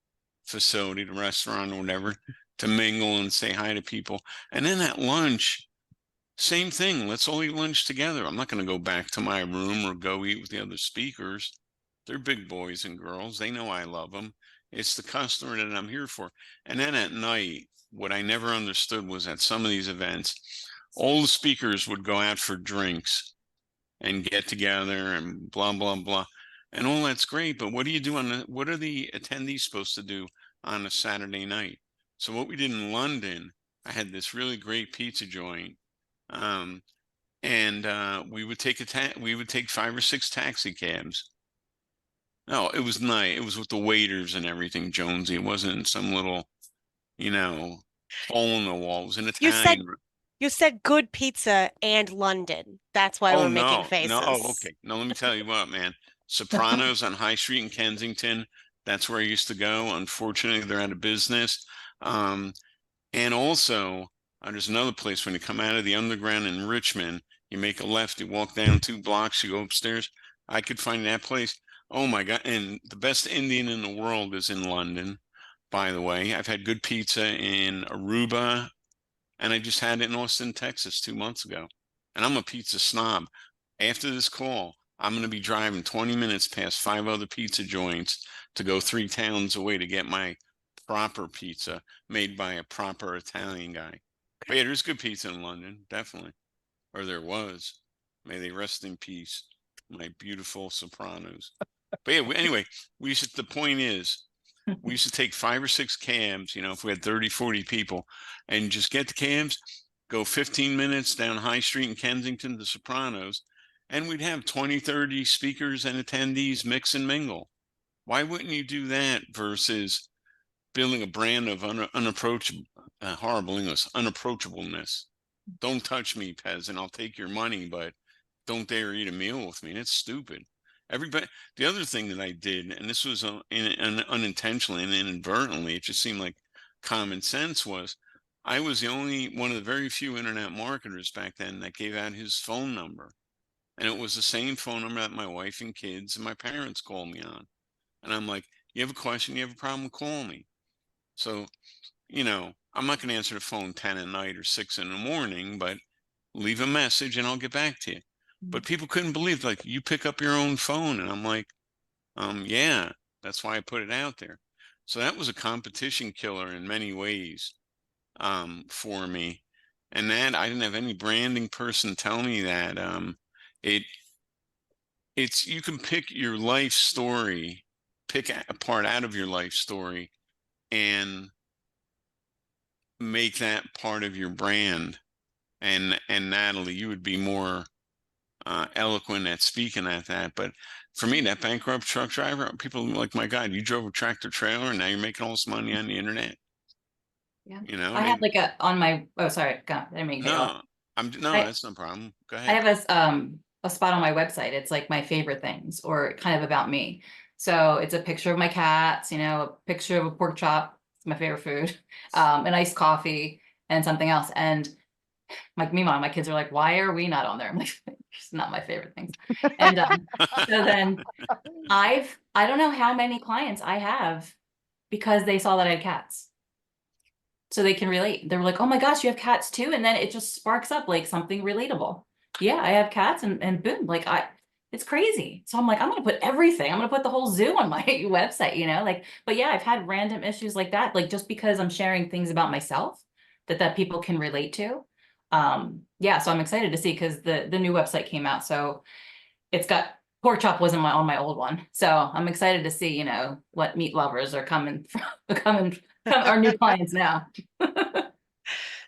Speaker 1: facility, the restaurant or whatever, to mingle and say hi to people. And then at lunch, same thing. Let's all eat lunch together. I'm not going to go back to my room or go eat with the other speakers. They're big boys and girls. They know I love them. It's the customer that I'm here for. And then at night, what I never understood was at some of these events, all the speakers would go out for drinks and get together and blah, blah, blah. And all that's great. But what do you do what are the attendees supposed to do on a Saturday night? So what we did in London I had this really great pizza joint. And we would take we would take 5 or 6 taxi cabs. No, it was nice. It was with the waiters and everything, Jonesy. It wasn't some little, you know, hole in the wall. It was an
Speaker 3: You said
Speaker 1: Italian.
Speaker 3: you said good pizza and London. That's why
Speaker 1: Oh
Speaker 3: we're making
Speaker 1: no. Oh,
Speaker 3: faces.
Speaker 1: okay. No, let me tell you what, man. Sopranos on High Street in Kensington. That's where I used to go. Unfortunately, they're out of business. Um, and also, there's another place when you come out of the underground in Richmond, you make a left, you walk down 2 blocks, you go upstairs. I could find that place. Oh my God. And the best Indian in the world is in London, by the way. I've had good pizza in Aruba, and I just had it in Austin, Texas 2 months ago. And I'm a pizza snob. After this call, I'm going to be driving 20 minutes past 5 other pizza joints to go 3 towns away to get my proper pizza made by a proper Italian guy. But yeah, there's good pizza in London, definitely. Or there was. May they rest in peace, my beautiful Sopranos. But yeah, anyway, the point is, we used to take 5 or 6 cabs, if we had 30, 40 people, and just get the cabs, go 15 minutes down High Street in Kensington, the Sopranos, and we'd have 20, 30 speakers and attendees mix and mingle. Why wouldn't you do that versus building a brand of unapproachable, horrible English, unapproachableness? Don't touch me, peasant. I'll take your money, but don't dare eat a meal with me. It's stupid. Everybody. The other thing that I did, and this was unintentionally and inadvertently, it just seemed like common sense, was I was the only one of the very few internet marketers back then that gave out his phone number. And it was the same phone number that my wife and kids and my parents called me on. And I'm like, you have a question, you have a problem, call me. So, I'm not going to answer the phone 10 at night or 6 in the morning, but leave a message and I'll get back to you. But people couldn't believe, like, you pick up your own phone. And I'm like, yeah, that's why I put it out there. So that was a competition killer in many ways, for me. And that I didn't have any branding person tell me that. You can pick your life story, pick a part out of your life story and make that part of your brand. And Nathalie, you would be more eloquent at speaking at that. But for me, that bankrupt truck driver, people are like, my God, you drove a tractor trailer and now you're making all this money on the internet.
Speaker 2: Yeah.
Speaker 1: I
Speaker 2: I have like on my, oh, sorry. God, I didn't mean to cut you off.
Speaker 1: No,
Speaker 2: I-
Speaker 1: that's no problem. Go
Speaker 2: I
Speaker 1: ahead.
Speaker 2: have a spot on my website. It's like my favorite things or kind of about me. So it's a picture of my cats, a picture of a pork chop. It's my favorite food, an iced coffee and something else. And meanwhile, my kids are like, why are we not on there? I'm like, it's not my favorite things. And so then I don't know how many clients I have because they saw that I had cats. So they can relate. They're like, oh my gosh, you have cats too. And then it just sparks up like something relatable. Yeah, I have cats and boom, it's crazy. So I'm like, I'm going to put everything. I'm going to put the whole zoo on my website, but yeah, I've had random issues like that. Like just because I'm sharing things about myself that people can relate to. Yeah, so I'm excited to see because the new website came out. So it's got pork chop wasn't on my old one. So I'm excited to see, what meat lovers are coming from our new clients now.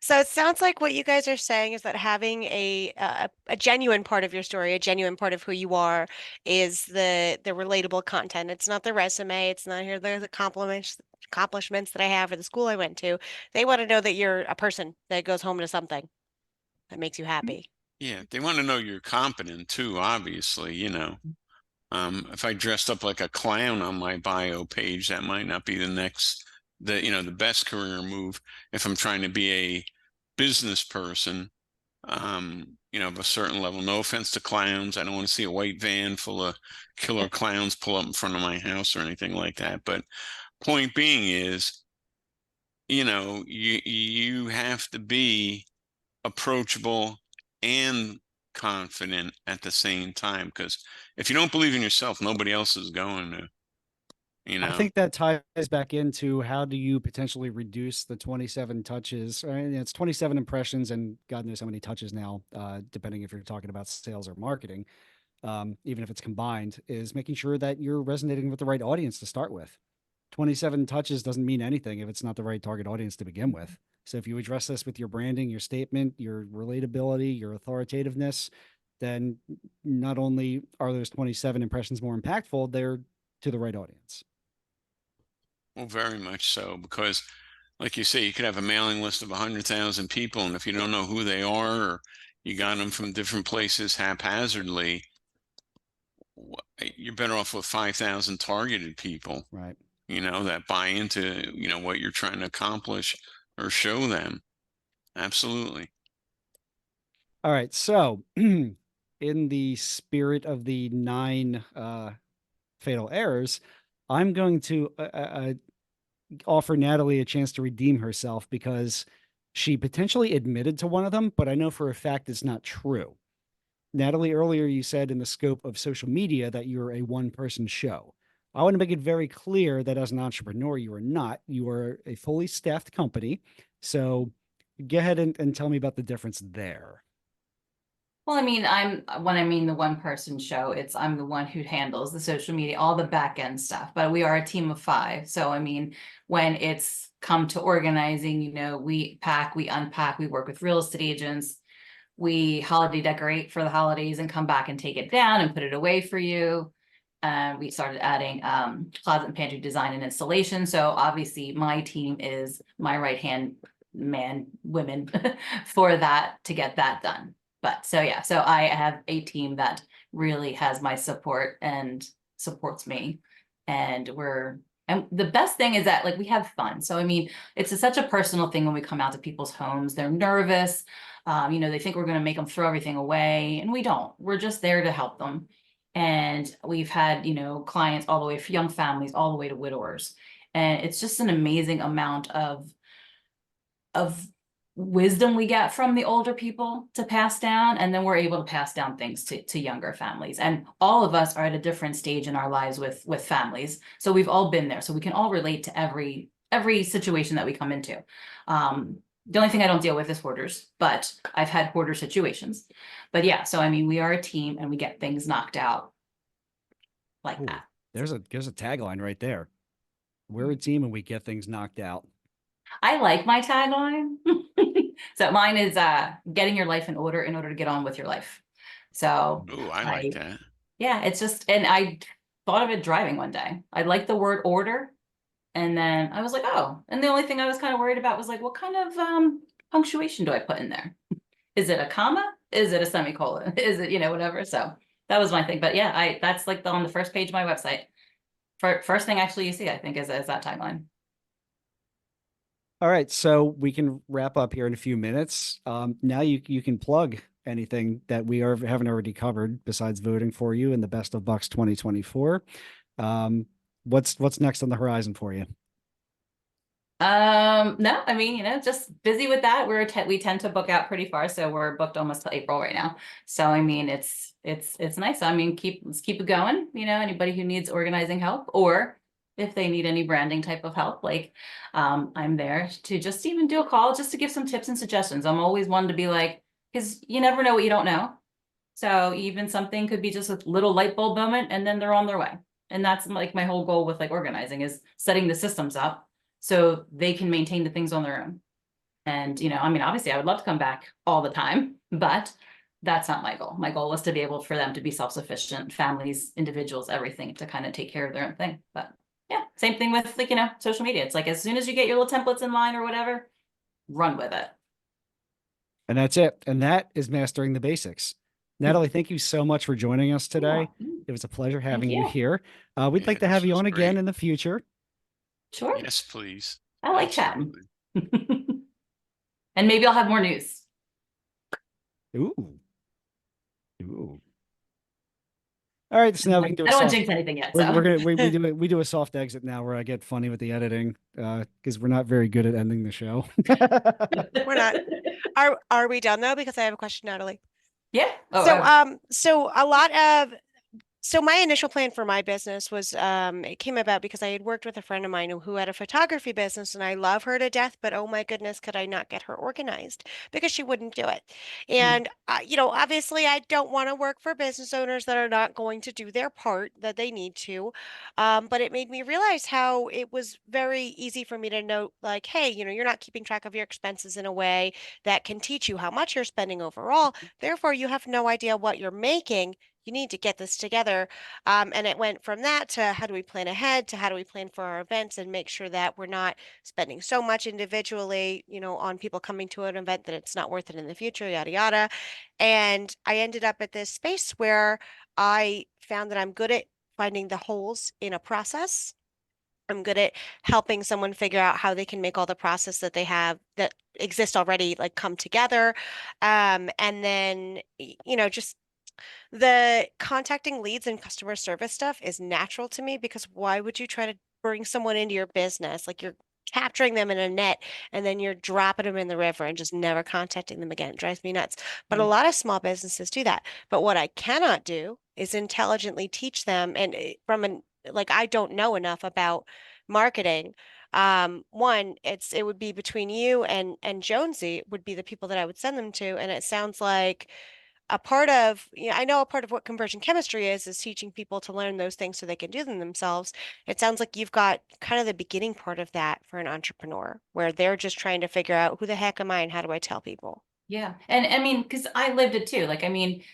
Speaker 3: So it sounds like what you guys are saying is that having a genuine part of your story, a genuine part of who you are, is the relatable content. It's not the resume. It's not here the accomplishments that I have or the school I went to. They want to know that you're a person that goes home to something that makes you happy.
Speaker 1: Yeah, they want to know you're competent too, obviously, if I dressed up like a clown on my bio page, that might not be the best career move if I'm trying to be a business person, of a certain level. No offense to clowns. I don't want to see a white van full of killer clowns pull up in front of my house or anything like that. But point being is, you have to be approachable and confident at the same time, because if you don't believe in yourself, nobody else is going to.
Speaker 4: I think that ties back into how do you potentially reduce the 27 touches? It's 27 impressions and God knows how many touches now, depending if you're talking about sales or marketing, even if it's combined, is making sure that you're resonating with the right audience to start with. 27 touches doesn't mean anything if it's not the right target audience to begin with. So if you address this with your branding, your statement, your relatability, your authoritativeness, then not only are those 27 impressions more impactful, they're to the right audience.
Speaker 1: Well, very much so, because like you say, you could have a mailing list of 100,000 people, and if you don't know who they are, or you got them from different places haphazardly, you're better off with 5,000 targeted people,
Speaker 4: Right.
Speaker 1: that buy into, what you're trying to accomplish or show them. Absolutely.
Speaker 4: All right. So in the spirit of the 9 fatal errors, I'm going to offer Nathalie a chance to redeem herself because she potentially admitted to one of them, but I know for a fact it's not true. Nathalie, earlier you said in the scope of social media that you're a one-person show. I want to make it very clear that as an entrepreneur, you are not. You are a fully staffed company. So go ahead and tell me about the difference there.
Speaker 2: Well, I mean, when I mean the one person show, I'm the one who handles the social media, all the back end stuff, but we are a team of 5. So, I mean, when it's come to organizing, we pack, we unpack, we work with real estate agents, we holiday decorate for the holidays and come back and take it down and put it away for you. We started adding closet and pantry design and installation. So obviously my team is my right hand man, women for that, to get that done. But so yeah, so I have a team that really has my support and supports me. And the best thing is that, like, we have fun. So, I mean, it's such a personal thing when we come out to people's homes. They're nervous. They think we're going to make them throw everything away, and we don't. We're just there to help them. And we've had, clients all the way from young families all the way to widowers. And it's just an amazing amount of wisdom we get from the older people to pass down, and then we're able to pass down things to younger families. And all of us are at a different stage in our lives with families, so we've all been there, so we can all relate to every situation that we come into. The only thing I don't deal with is hoarders, but I've had hoarder situations. But yeah, so I mean, we are a team and we get things knocked out like
Speaker 4: Ooh,
Speaker 2: that.
Speaker 4: There's a tagline right there. We're a team and we get things knocked out.
Speaker 2: I like my tagline. So mine is getting your life in order to get on with your life. So
Speaker 1: Oh, I like that.
Speaker 2: Yeah, it's just, and I thought of it driving one day. I like the word order. And then I was like, oh, and the only thing I was kind of worried about was like, what kind of punctuation do I put in there? Is it a comma? Is it a semicolon? Is it, whatever? So that was my thing. But yeah, that's like on the first page of my website. First thing actually you see, I think, is that tagline.
Speaker 4: All right, so we can wrap up here in a few minutes. Now you can plug anything that we haven't already covered besides voting for you in the Best of Bucks 2024. What's next on the horizon for you?
Speaker 2: No, I mean, just busy with that. We tend to book out pretty far, so we're booked almost to April right now. So I mean, it's nice. I mean, let's keep it going. Anybody who needs organizing help, or if they need any branding type of help, like I'm there to just even do a call just to give some tips and suggestions. I'm always one to be like, because you never know what you don't know. So even something could be just a little light bulb moment, and then they're on their way. And that's like my whole goal with like organizing, is setting the systems up so they can maintain the things on their own. And, I mean, obviously I would love to come back all the time, but that's not my goal. My goal was to be able for them to be self-sufficient, families, individuals, everything, to kind of take care of their own thing. But yeah, same thing with like, social media. It's like, as soon as you get your little templates in line or whatever, run with it.
Speaker 4: And that's it. And that is mastering the basics. Nathalie, thank you so much for joining us today.
Speaker 2: Yeah.
Speaker 4: It was a pleasure having
Speaker 2: you.
Speaker 4: you here. We'd like to have
Speaker 1: this
Speaker 4: you
Speaker 1: was
Speaker 4: on again
Speaker 1: great.
Speaker 4: in the future.
Speaker 2: Sure.
Speaker 1: Yes, please.
Speaker 2: I like
Speaker 1: Absolutely.
Speaker 2: chatting. And maybe I'll have more news.
Speaker 4: Ooh. All right, so now we can do.
Speaker 2: I don't want to jinx anything yet.
Speaker 4: We do a soft exit now where I get funny with the editing because we're not very good at ending the show.
Speaker 3: We're not. Are we done though? Because I have a question, Nathalie.
Speaker 2: Yeah.
Speaker 3: So a lot of So my initial plan for my business was it came about because I had worked with a friend of mine who had a photography business, and I love her to death, but oh my goodness, could I not get her organized because she wouldn't do it. And obviously I don't want to work for business owners that are not going to do their part that they need to. But it made me realize how it was very easy for me to know, like, hey, you're not keeping track of your expenses in a way that can teach you how much you're spending overall. Therefore, you have no idea what you're making. You need to get this together. And it went from that to how do we plan ahead to how do we plan for our events and make sure that we're not spending so much individually, on people coming to an event that it's not worth it in the future, yada, yada. And I ended up at this space where I found that I'm good at finding the holes in a process. I'm good at helping someone figure out how they can make all the process that they have that exist already like come together. And then, just the contacting leads and customer service stuff is natural to me because why would you try to bring someone into your business? Like you're capturing them in a net and then you're dropping them in the river and just never contacting them again. It drives me nuts. But a lot of small businesses do that. But what I cannot do is intelligently teach them and like I don't know enough about marketing. One, it would be between you and Jonesy would be the people that I would send them to. And it sounds like I know a part of what conversion chemistry is teaching people to learn those things so they can do them themselves. It sounds like you've got kind of the beginning part of that for an entrepreneur where they're just trying to figure out who the heck am I and how do I tell people?
Speaker 2: Yeah. And I mean, because I lived it too. Like, I mean,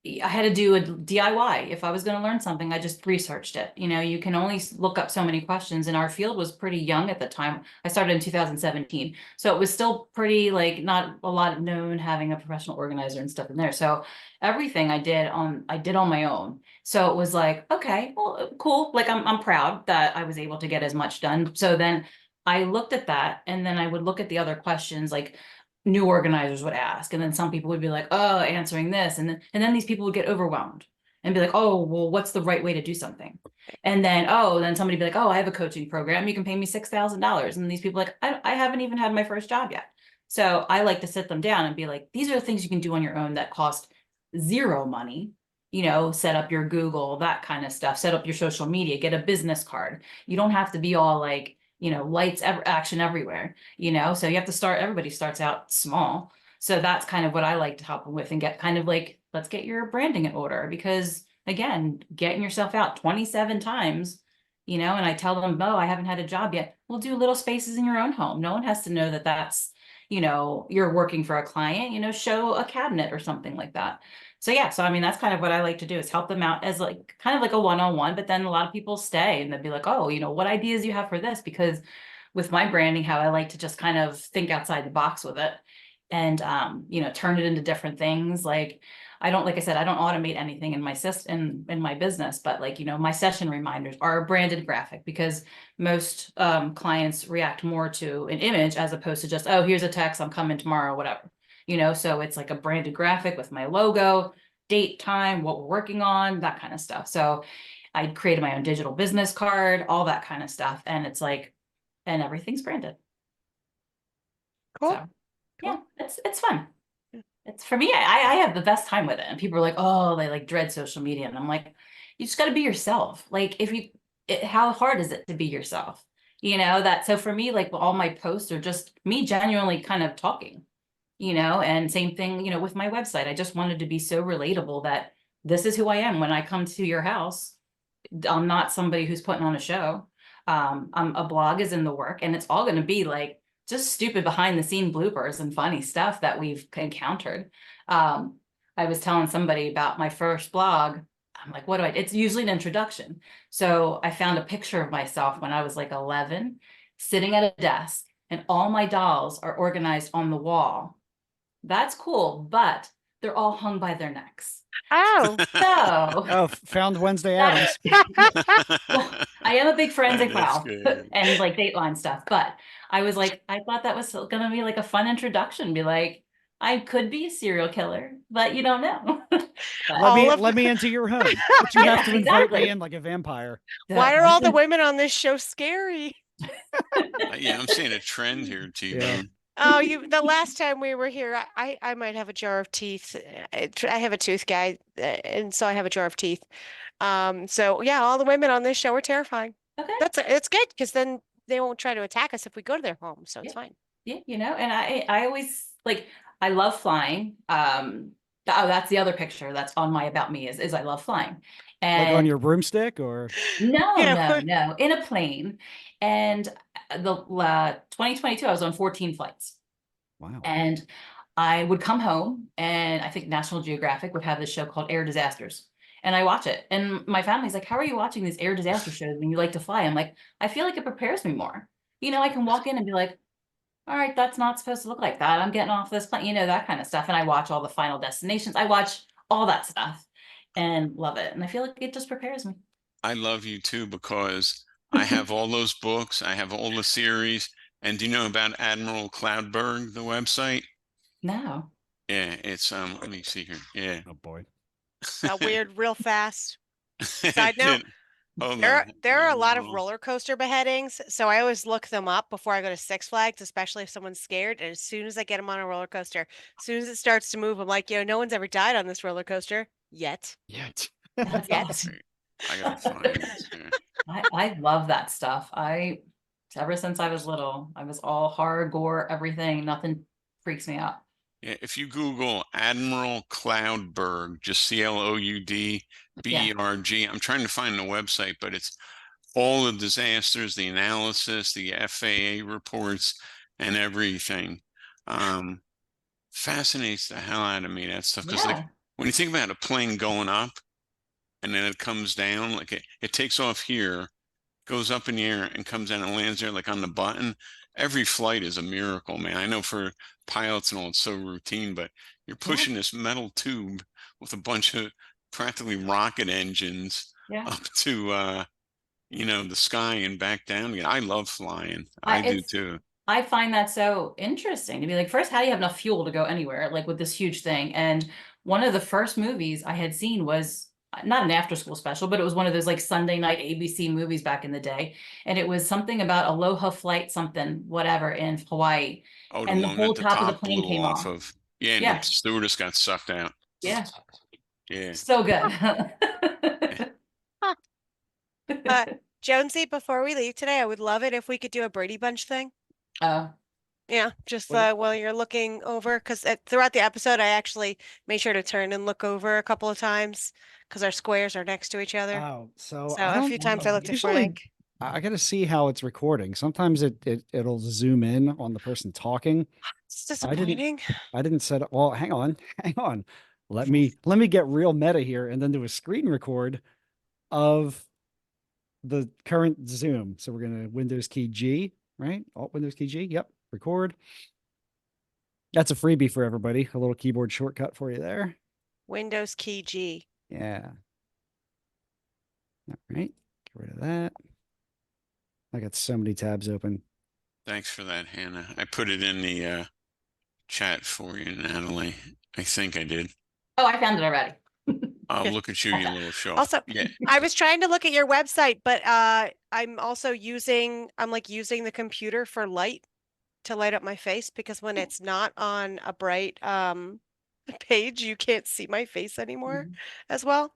Speaker 2: I had to do a DIY. If I was going to learn something, I just researched it. You can only look up so many questions, and our field was pretty young at the time. I started in 2017. So it was still pretty like not a lot known having a professional organizer and stuff in there. So everything I did on my own. So it was like, okay, well, cool. Like I'm proud that I was able to get as much done. So then I looked at that, and then I would look at the other questions like new organizers would ask, and then some people would be like, oh, answering this, and then these people would get overwhelmed and be like, oh, well, what's the right way to do something? And then somebody be like, oh, I have a coaching program, you can pay me $6,000, and these people like, I haven't even had my first job yet. So I like to sit them down and be like, these are the things you can do on your own that cost zero money. Set up your Google, that kind of stuff, set up your social media, get a business card. You don't have to be all like lights, action everywhere, so you have to everybody starts out small. So that's kind of what I like to help them with and get kind of like, let's get your branding in order, because again, getting yourself out 27 times, and I tell them, oh, I haven't had a job yet. We'll do little spaces in your own home. No one has to know that that's, you're working for a client, show a cabinet or something like that. So yeah, so I mean, that's kind of what I like to do is help them out as like kind of like a one-on-one, but then a lot of people stay and they'll be like, oh, what ideas do you have for this? Because with my branding, how I like to just kind of think outside the box with it and, turn it into different things. Like like I said, I don't automate anything in my system, in my business, but like, my session reminders are a branded graphic because most clients react more to an image as opposed to just, oh, here's a text, I'm coming tomorrow, whatever. So it's like a branded graphic with my logo, date, time, what we're working on, that kind of stuff. So I created my own digital business card, all that kind of stuff. And it's like, and everything's branded.
Speaker 3: Cool.
Speaker 2: So, yeah, it's fun. It's for me, I have the best time with it. And people are like, oh, they like dread social media. And I'm like, you just got to be yourself. Like how hard is it to be yourself? So for me, like all my posts are just me genuinely kind of talking. And same thing, with my website, I just wanted to be so relatable that this is who I am when I come to your house. I'm not somebody who's putting on a show. A blog is in the work, and it's all going to be like just stupid behind the scene bloopers and funny stuff that we've encountered. I was telling somebody about my first blog. I'm like, it's usually an introduction. So I found a picture of myself when I was like 11, sitting at a desk, and all my dolls are organized on the wall. That's cool, but they're all hung by their necks.
Speaker 3: Oh.
Speaker 4: Oh, found Wednesday Addams.
Speaker 2: Well, I am a big forensic file
Speaker 1: good.
Speaker 2: and like Dateline stuff, but I was like, I thought that was gonna be like a fun introduction. Be like, I could be a serial killer, but you don't know.
Speaker 4: Let me into your home. But you have to invite
Speaker 2: exactly.
Speaker 4: me in like a vampire.
Speaker 3: Why are all the women on this show scary?
Speaker 1: Yeah, I'm seeing a trend here, T-Bone.
Speaker 3: Oh, the last time we were here, I might have a jar of teeth. I have a tooth guy, and so I have a jar of teeth. So yeah, all the women on this show are terrifying.
Speaker 2: Okay.
Speaker 3: It's good because then they won't try to attack us if we go to their home, so it's
Speaker 2: Yeah.
Speaker 3: fine.
Speaker 2: Yeah, and I always like, I love flying. Oh, that's the other picture that's on my about me is I love flying.
Speaker 4: Like on
Speaker 2: And
Speaker 4: your broomstick or?
Speaker 2: no,
Speaker 3: Yeah.
Speaker 2: no, in a plane. And the 2022, I was on 14 flights.
Speaker 4: Wow.
Speaker 2: And I would come home, and I think National Geographic would have this show called Air Disasters. And I watch it. And my family's like, how are you watching these air disaster shows when you like to fly? I'm like, I feel like it prepares me more. I can walk in and be like, all right, that's not supposed to look like that. I'm getting off this plane, that kind of stuff. And I watch all the Final Destinations. I watch all that stuff and love it. And I feel like it just prepares me.
Speaker 1: I love you too, because I have all those books. I have all the series. And do you know about Admiral Cloudberg, the website?
Speaker 2: No.
Speaker 1: Yeah, it's let me see here. Yeah.
Speaker 4: Oh boy.
Speaker 3: Got weird real fast. Side note,
Speaker 1: Hold
Speaker 3: there
Speaker 1: on.
Speaker 3: are a lot of
Speaker 1: Admiral-
Speaker 3: roller coaster beheadings, so I always look them up before I go to Six Flags, especially if someone's scared. And as soon as I get them on a roller coaster, as soon as it starts to move, I'm like, no one's ever died on this roller coaster yet.
Speaker 4: Yet.
Speaker 2: That's
Speaker 3: Yes.
Speaker 2: awesome.
Speaker 1: I gotta find this here.
Speaker 2: I love that stuff. Ever since I was little, I was all horror, gore, everything. Nothing freaks me out.
Speaker 1: Yeah, if you Google Admiral Cloudberg, just Cloudberg, I'm trying to find the website, but it's all the disasters, the analysis, the FAA reports, and everything. Fascinates the hell out of me, that stuff, because
Speaker 2: Yeah.
Speaker 1: when you think about a plane going up and then it comes down, like it takes off here, goes up in the air and comes down and lands there like on the button. Every flight is a miracle, man. I know for pilots and all, it's so routine, but you're pushing this metal tube with a bunch of practically rocket engines
Speaker 2: Yeah.
Speaker 1: up to the sky and back down again. I love flying. I do too.
Speaker 2: I find that so interesting to be like, first, how do you have enough fuel to go anywhere, like with this huge thing? And one of the first movies I had seen was not an after school special, but it was one of those like Sunday night ABC movies back in the day. And it was something about Aloha Flight, something, whatever, in Hawaii.
Speaker 1: Oh, the
Speaker 2: And the
Speaker 1: one
Speaker 2: whole
Speaker 1: that the
Speaker 2: top of the
Speaker 1: top
Speaker 2: plane
Speaker 1: blew
Speaker 2: came
Speaker 1: off
Speaker 2: off.
Speaker 1: of. Yeah, and
Speaker 2: Yeah.
Speaker 1: the stewardess got sucked out.
Speaker 2: Yeah.
Speaker 1: Yeah.
Speaker 2: So good.
Speaker 3: Jonesy, before we leave today, I would love it if we could do a Brady Bunch thing.
Speaker 2: Oh,
Speaker 3: Yeah, just
Speaker 4: What-
Speaker 3: while you're looking over, because throughout the episode, I actually made sure to turn and look over a couple of times because our squares are next to each other.
Speaker 4: Oh, so
Speaker 3: So
Speaker 4: I
Speaker 3: a
Speaker 4: don't
Speaker 3: few times I
Speaker 4: know.
Speaker 3: looked at
Speaker 4: Usually,
Speaker 3: Frank.
Speaker 4: I gotta see how it's recording. Sometimes it'll zoom in on the person talking.
Speaker 3: It's disappointing.
Speaker 4: I didn't set up. Well, hang on, hang on. Let me get real meta here and then do a screen record of the current Zoom. So we're gonna Windows key G, right? Alt Windows key G. Yep, record. That's a freebie for everybody. A little keyboard shortcut for you there.
Speaker 3: Windows key G.
Speaker 4: Yeah. All right. Get rid of that. I got so many tabs open.
Speaker 1: Thanks for that, Hannah. I put it in the chat for you, Natalie. I think I did.
Speaker 2: oh, I found it already.
Speaker 1: Oh, look at you, you little show.
Speaker 3: Also,
Speaker 1: Yeah.
Speaker 3: I was trying to look at your website, but I'm also using the computer for light to light up my face because when it's not on a bright page, you can't see my face anymore as well.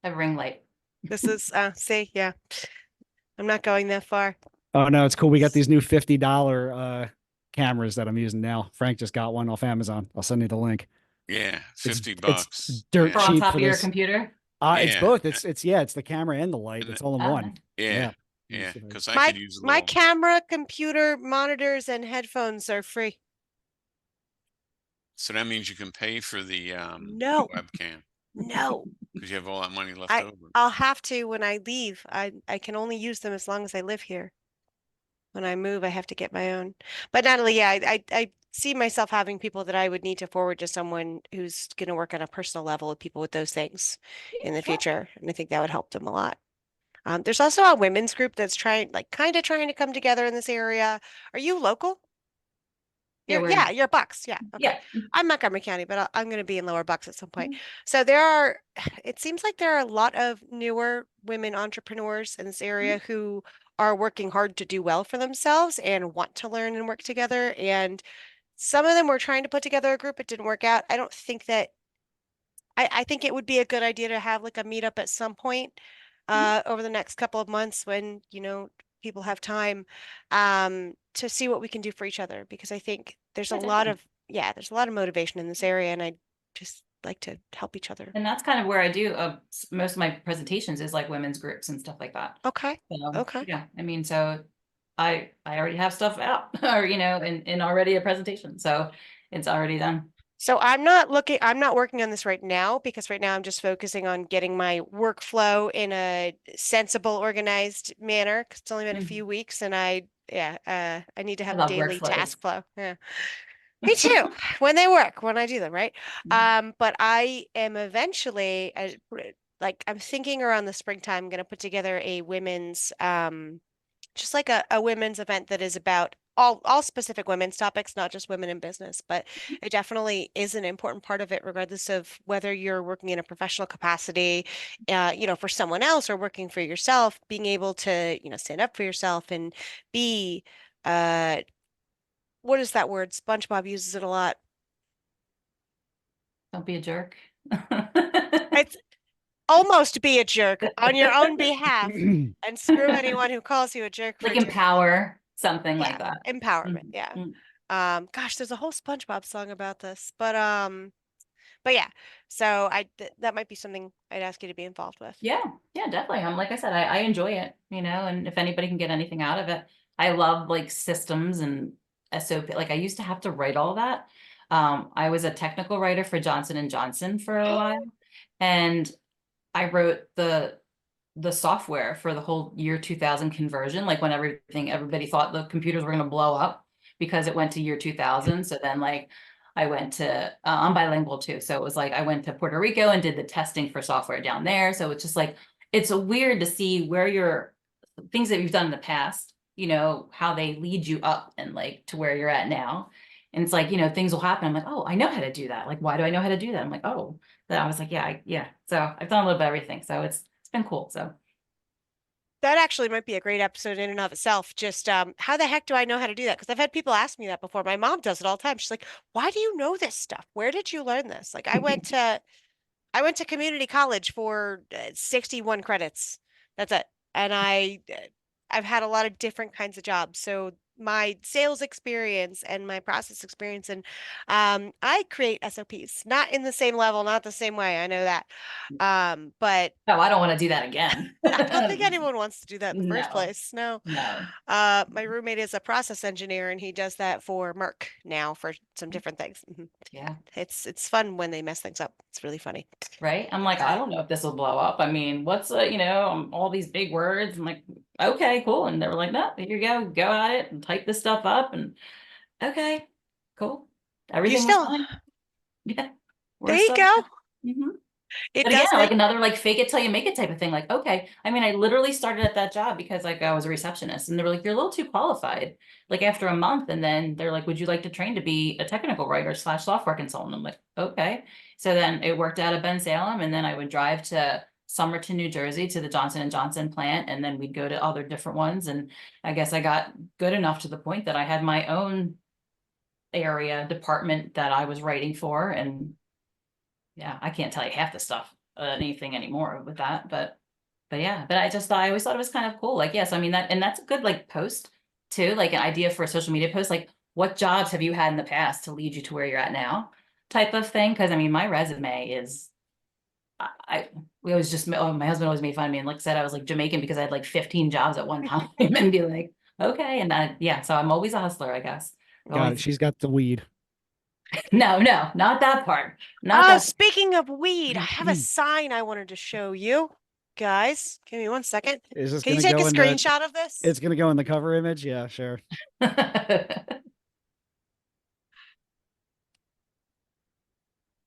Speaker 2: A ring light.
Speaker 3: This is see, yeah. I'm not going that far.
Speaker 4: Oh no, it's cool. We got these new $50 cameras that I'm using now. Frank just got one off Amazon. I'll send you the link.
Speaker 1: Yeah,
Speaker 4: It's-
Speaker 1: 50
Speaker 4: it's
Speaker 1: bucks.
Speaker 4: dirt
Speaker 2: For
Speaker 1: Yeah.
Speaker 2: on
Speaker 4: cheap
Speaker 2: top
Speaker 4: for
Speaker 2: of your
Speaker 4: this.
Speaker 2: computer.
Speaker 4: It's
Speaker 1: Yeah.
Speaker 4: both. It's it's the camera and the light.
Speaker 1: And
Speaker 4: It's all in
Speaker 2: Oh,
Speaker 4: one.
Speaker 2: nice.
Speaker 1: Yeah,
Speaker 4: Yeah.
Speaker 1: yeah,
Speaker 4: see if I-
Speaker 1: because I
Speaker 3: My
Speaker 1: could use a
Speaker 3: my
Speaker 1: little.
Speaker 3: camera, computer, monitors, and headphones are free.
Speaker 1: So that means you can pay for the
Speaker 3: No.
Speaker 1: webcam
Speaker 3: No.
Speaker 1: because you have all that money left
Speaker 3: I-
Speaker 1: over.
Speaker 3: I'll have to when I leave. I can only use them as long as I live here. When I move, I have to get my own. But Natalie, yeah, I see myself having people that I would need to forward to someone who's going to work on a personal level with people with those things in the
Speaker 2: Sure.
Speaker 3: future, and I think that would help them a lot. There's also a women's group that's kind of trying to come together in this area. Are you local?
Speaker 2: Yeah,
Speaker 3: You're Bucks. Yeah. Okay.
Speaker 2: Yeah.
Speaker 3: I'm Montgomery County, but I'm going to be in Lower Bucks at some point.
Speaker 2: Mhm.
Speaker 3: So it seems like there are a lot of newer women entrepreneurs in this area who are working hard to do well for themselves and want to learn and work together. And some of them were trying to put together a group. It didn't work out. I don't think that I think it would be a good idea to have like a meetup at some point over the next couple of months when, people have time to see what we can do for each other, because I think there's a
Speaker 2: Yeah,
Speaker 3: lot
Speaker 2: definitely.
Speaker 3: there's a lot of motivation in this area, and I just like to help each other.
Speaker 2: And that's kind of where I do most of my presentations is like women's groups and stuff like that.
Speaker 3: Okay.
Speaker 2: So,
Speaker 3: Okay.
Speaker 2: yeah, I mean, so I already have stuff out or, in already a presentation. So it's already done.
Speaker 3: So I'm not working on this right now, because right now I'm just focusing on getting my workflow in a sensible, organized manner, 'cause it's only been a few weeks, and I need to
Speaker 2: I
Speaker 3: have a
Speaker 2: love
Speaker 3: daily
Speaker 2: workflows.
Speaker 3: task flow. Yeah. Me too. When they work, when I do them, right? But I am eventually like I'm thinking around the springtime, I'm going to put together a women's just like a women's event that is about all specific women's topics, not just women in business, but it definitely is an important part of it, regardless of whether you're working in a professional capacity, for someone else, or working for yourself, being able to, stand up for yourself and be, what is that word? SpongeBob uses it a lot.
Speaker 2: Don't be a jerk.
Speaker 3: It's almost be a jerk on your own behalf and screw anyone who calls you a jerk for
Speaker 2: Like
Speaker 3: doing
Speaker 2: empower, something like
Speaker 3: Yeah,
Speaker 2: that.
Speaker 3: empowerment.
Speaker 2: Mhm.
Speaker 3: Yeah.
Speaker 2: Mm.
Speaker 3: Gosh, there's a whole SpongeBob song about this, but yeah. So that might be something I'd ask you to be involved with.
Speaker 2: Yeah, definitely. Like I said, I enjoy it, and if anybody can get anything out of it, I love like systems and SOP. Like I used to have to write all that. I was a technical writer for Johnson and Johnson for a while, and I wrote the software for the whole year 2000 conversion, like when everybody thought the computers were going to blow up because it went to year 2000. So then like I went to I'm bilingual too, so it was like I went to Puerto Rico and did the testing for software down there. So it's just like it's weird to see where your things that you've done in the past, how they lead you up and like to where you're at now. And it's like, things will happen. I'm like, oh, I know how to do that. Like, why do I know how to do that? I'm like, oh, then I was like, yeah. So I've done a little bit of everything. So it's been cool. So
Speaker 3: That actually might be a great episode in and of itself. Just how the heck do I know how to do that? Because I've had people ask me that before. My mom does it all the time. She's like, "Why do you know this stuff? Where did you learn this?" Like I went to community college for 61 credits. That's it. And I've had a lot of different kinds of jobs. So my sales experience and my process experience, and I create SOPs, not in the same level, not the same way. I know that. But
Speaker 2: no, I don't want to do that again.
Speaker 3: I don't think anyone wants to do that in the first
Speaker 2: No,
Speaker 3: place. No.
Speaker 2: no.
Speaker 3: My roommate is a process engineer, and he does that for Merck now for some different things.
Speaker 2: Yeah.
Speaker 3: It's fun when they mess things up. It's really funny.
Speaker 2: Right. I'm like, I don't know if this will blow up. I mean, what's all these big words. I'm like, okay, cool. And they were like, no, here you go at it and type this stuff up. And okay, cool.
Speaker 3: You
Speaker 2: Everything was
Speaker 3: still,
Speaker 2: fine. Yeah.
Speaker 3: there
Speaker 2: We're
Speaker 3: you
Speaker 2: still
Speaker 3: go.
Speaker 2: Mhm.
Speaker 3: It
Speaker 2: But again,
Speaker 3: does
Speaker 2: like
Speaker 3: make,
Speaker 2: another like fake it till you make it type of thing. Like, okay. I mean, I literally started at that job because like I was a receptionist and they were like, you're a little too qualified. Like after a month, and then they're like, would you like to train to be a technical writer / software consultant? I'm like, okay. So then it worked out at Ben Salem, and then I would drive to Somerton, New Jersey to the Johnson and Johnson plant, and then we'd go to other different ones. And I guess I got good enough to the point that I had my own area department that I was writing for. And yeah, I can't tell you half the stuff, anything anymore with that, but yeah, but I always thought it was kind of cool. Like, yes, I mean that's a good like post too, like an idea for a social media post, like what jobs have you had in the past to lead you to where you're at now type of thing. Cause I mean, my resume is, we always just, oh, my husband always made fun of me and like said I was like Jamaican because I had like 15 jobs at one time and be like, okay. And yeah, so I'm always a hustler, I guess.
Speaker 4: Got it.
Speaker 2: Always-
Speaker 4: She's got the weed.
Speaker 2: No, not that part. Not that.
Speaker 3: speaking of weed, I have a sign I wanted to show you. Guys, give me 1 second.
Speaker 4: Is this
Speaker 3: Can you
Speaker 4: gonna
Speaker 3: take a
Speaker 4: go in the?
Speaker 3: screenshot of this?
Speaker 4: It's gonna go in the cover image. Yeah, sure.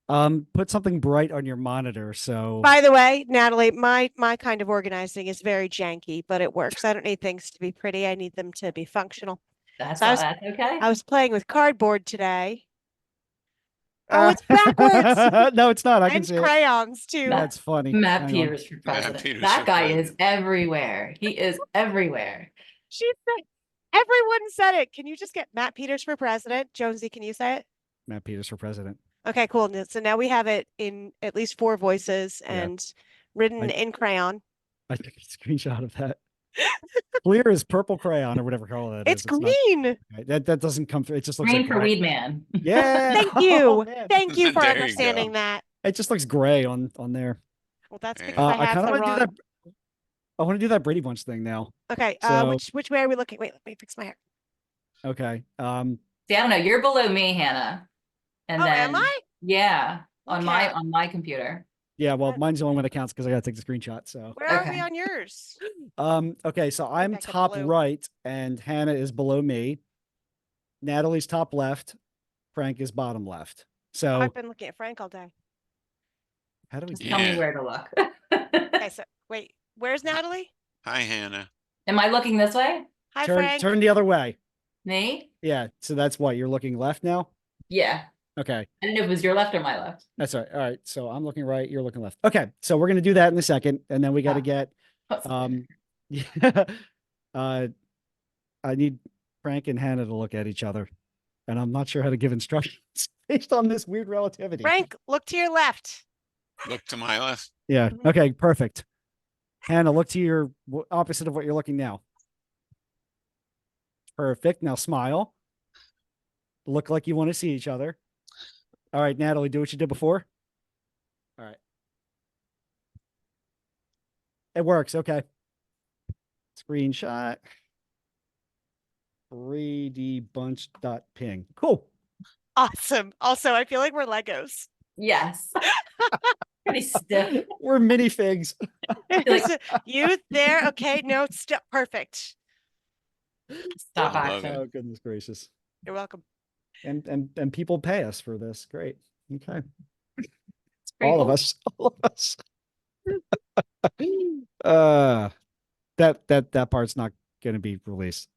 Speaker 4: Put something bright on your monitor. So
Speaker 3: By the way, Natalie, my kind of organizing is very janky, but it works. I don't need things to be pretty. I need them to be functional.
Speaker 2: That's
Speaker 3: So
Speaker 2: that's okay.
Speaker 3: I was playing with cardboard today. Oh, it's backwards.
Speaker 4: No, it's not. I can
Speaker 3: And
Speaker 4: see it.
Speaker 3: crayons too.
Speaker 4: That's funny.
Speaker 2: Matt
Speaker 4: Hang on.
Speaker 2: Peters for
Speaker 1: Matt
Speaker 2: president.
Speaker 1: Peters
Speaker 2: That
Speaker 1: for
Speaker 2: guy
Speaker 1: president.
Speaker 2: is everywhere. He is everywhere.
Speaker 3: She said, everyone said it. Can you just get Matt Peters for president? Jonesy, can you say it?
Speaker 4: Matt Peters for president.
Speaker 3: Okay, cool. So now we have it in at least 4 voices
Speaker 4: Yeah.
Speaker 3: and written
Speaker 4: I-
Speaker 3: in crayon.
Speaker 4: I took a screenshot of that. Clear as purple crayon or whatever color that
Speaker 3: It's
Speaker 4: is. not-
Speaker 3: green.
Speaker 4: okay, that doesn't come through. It just looks
Speaker 2: Green
Speaker 4: like
Speaker 2: for
Speaker 4: gray.
Speaker 2: Weed Man.
Speaker 4: Yeah.
Speaker 3: Thank
Speaker 4: Oh,
Speaker 3: you.
Speaker 4: man.
Speaker 3: Thank you for
Speaker 1: There you go.
Speaker 3: understanding that.
Speaker 4: It just looks gray on there.
Speaker 3: Well, that's
Speaker 1: Yeah.
Speaker 3: because I
Speaker 4: I
Speaker 3: have
Speaker 4: kind of
Speaker 3: the
Speaker 4: want to
Speaker 3: wrong.
Speaker 4: do that. I want to do that Brady Bunch thing now.
Speaker 3: Okay,
Speaker 4: So-
Speaker 3: which way are we looking? Wait, let me fix my hair.
Speaker 4: Okay.
Speaker 2: See, I don't know. You're below me, Hannah. And
Speaker 3: Oh,
Speaker 2: then,
Speaker 3: am I?
Speaker 2: Yeah, on
Speaker 3: Okay.
Speaker 2: my computer.
Speaker 4: Yeah, well,
Speaker 3: That-
Speaker 4: mine's the only one that counts because I got to take the screenshot. So,
Speaker 3: Where are we
Speaker 2: Okay.
Speaker 3: on yours?
Speaker 4: okay, so I'm
Speaker 3: back to
Speaker 4: top
Speaker 3: blue.
Speaker 4: right and Hannah is below me. Natalie's top left. Frank is bottom left. So,
Speaker 3: I've been looking at Frank all day.
Speaker 4: how do we
Speaker 2: Just
Speaker 4: do
Speaker 2: tell me
Speaker 1: Yeah.
Speaker 2: where to look.
Speaker 3: Okay, so wait, where's Natalie?
Speaker 1: Hi, Hannah.
Speaker 2: Am I looking this way?
Speaker 3: Hi,
Speaker 4: turn
Speaker 3: Frank.
Speaker 4: turn the other way?
Speaker 2: Me?
Speaker 4: Yeah, so that's what you're looking left now?
Speaker 2: Yeah.
Speaker 4: Okay.
Speaker 2: I didn't know if it was your left or my left.
Speaker 4: That's all right. All right. So I'm looking right, you're looking left. Okay. So we're gonna do that in a second, and then we got to
Speaker 2: Ah.
Speaker 4: get yeah. I need Frank and Hannah to look at each other, and I'm not sure how to give instructions based on this weird relativity.
Speaker 3: Frank, look to your left.
Speaker 1: Look to my left.
Speaker 4: Yeah.
Speaker 3: Mhm.
Speaker 4: Okay. Perfect. Hannah, look to your opposite of what you're looking now. Perfect. Now smile. Look like you want to see each other. All right, Natalie, do what you did before. All right. It works. Okay. Screenshot. 3D bunch dot ping. Cool.
Speaker 3: Awesome. Also, I feel like we're Legos.
Speaker 2: Yes. Pretty stiff.
Speaker 4: We're minifigs.
Speaker 2: Like-
Speaker 3: You there? Okay, no, still perfect.
Speaker 2: Stop
Speaker 1: I love
Speaker 2: action.
Speaker 4: Oh goodness gracious.
Speaker 3: You're welcome.
Speaker 4: And people pay us for this. Great. Okay.
Speaker 2: It's pretty
Speaker 4: All of
Speaker 2: cool.
Speaker 4: us. All of us. That part's not gonna be released.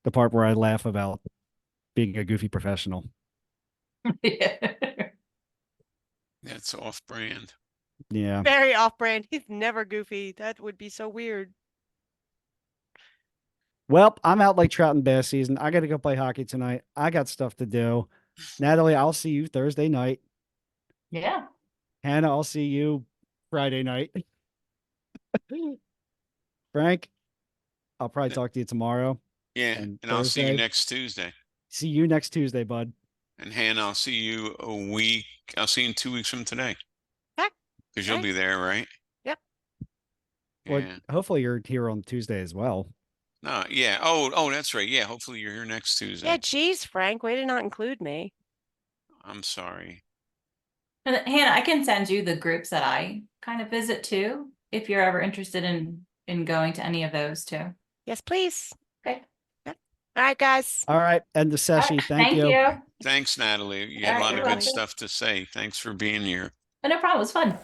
Speaker 4: The part where I laugh about being a goofy professional.
Speaker 2: Yeah.
Speaker 1: That's off brand.
Speaker 4: Yeah.
Speaker 3: Very off-brand. He's never goofy. That would be so weird.
Speaker 4: Well, I'm out like trout and bass season. I gotta go play hockey tonight. I got stuff to do. Natalie, I'll see you Thursday night.
Speaker 2: Yeah.
Speaker 4: Hannah, I'll see you Friday night. Frank, I'll probably talk to you tomorrow.
Speaker 1: Yeah.
Speaker 4: And
Speaker 1: And I'll see you
Speaker 4: Thursday?
Speaker 1: next Tuesday.
Speaker 4: See you next Tuesday, bud.
Speaker 1: And Hannah, I'll see you I'll see you in 2 weeks from today.
Speaker 3: Okay.
Speaker 1: Because you'll
Speaker 3: Okay.
Speaker 1: be there, right?
Speaker 3: Yep.
Speaker 4: Well,
Speaker 1: Yeah.
Speaker 4: hopefully you're here on Tuesday as well.
Speaker 1: No, yeah. Oh, that's right. Yeah. Hopefully you're here next Tuesday.
Speaker 3: Yeah, geez, Frank, way to not include me.
Speaker 1: I'm sorry.
Speaker 2: And Hannah, I can send you the groups that I kind of visit too, if you're ever interested in going to any of those too.
Speaker 3: Yes, please.
Speaker 2: Okay.
Speaker 3: Yep. All right, guys.
Speaker 4: All right. And the
Speaker 2: All
Speaker 4: session.
Speaker 2: right,
Speaker 4: Thank you.
Speaker 1: Thanks, Natalie. You
Speaker 2: All
Speaker 1: had a
Speaker 2: right,
Speaker 1: lot
Speaker 2: you're
Speaker 1: of good
Speaker 2: welcome.
Speaker 1: stuff to say. Thanks for being here.
Speaker 2: Oh, no problem. It was fun.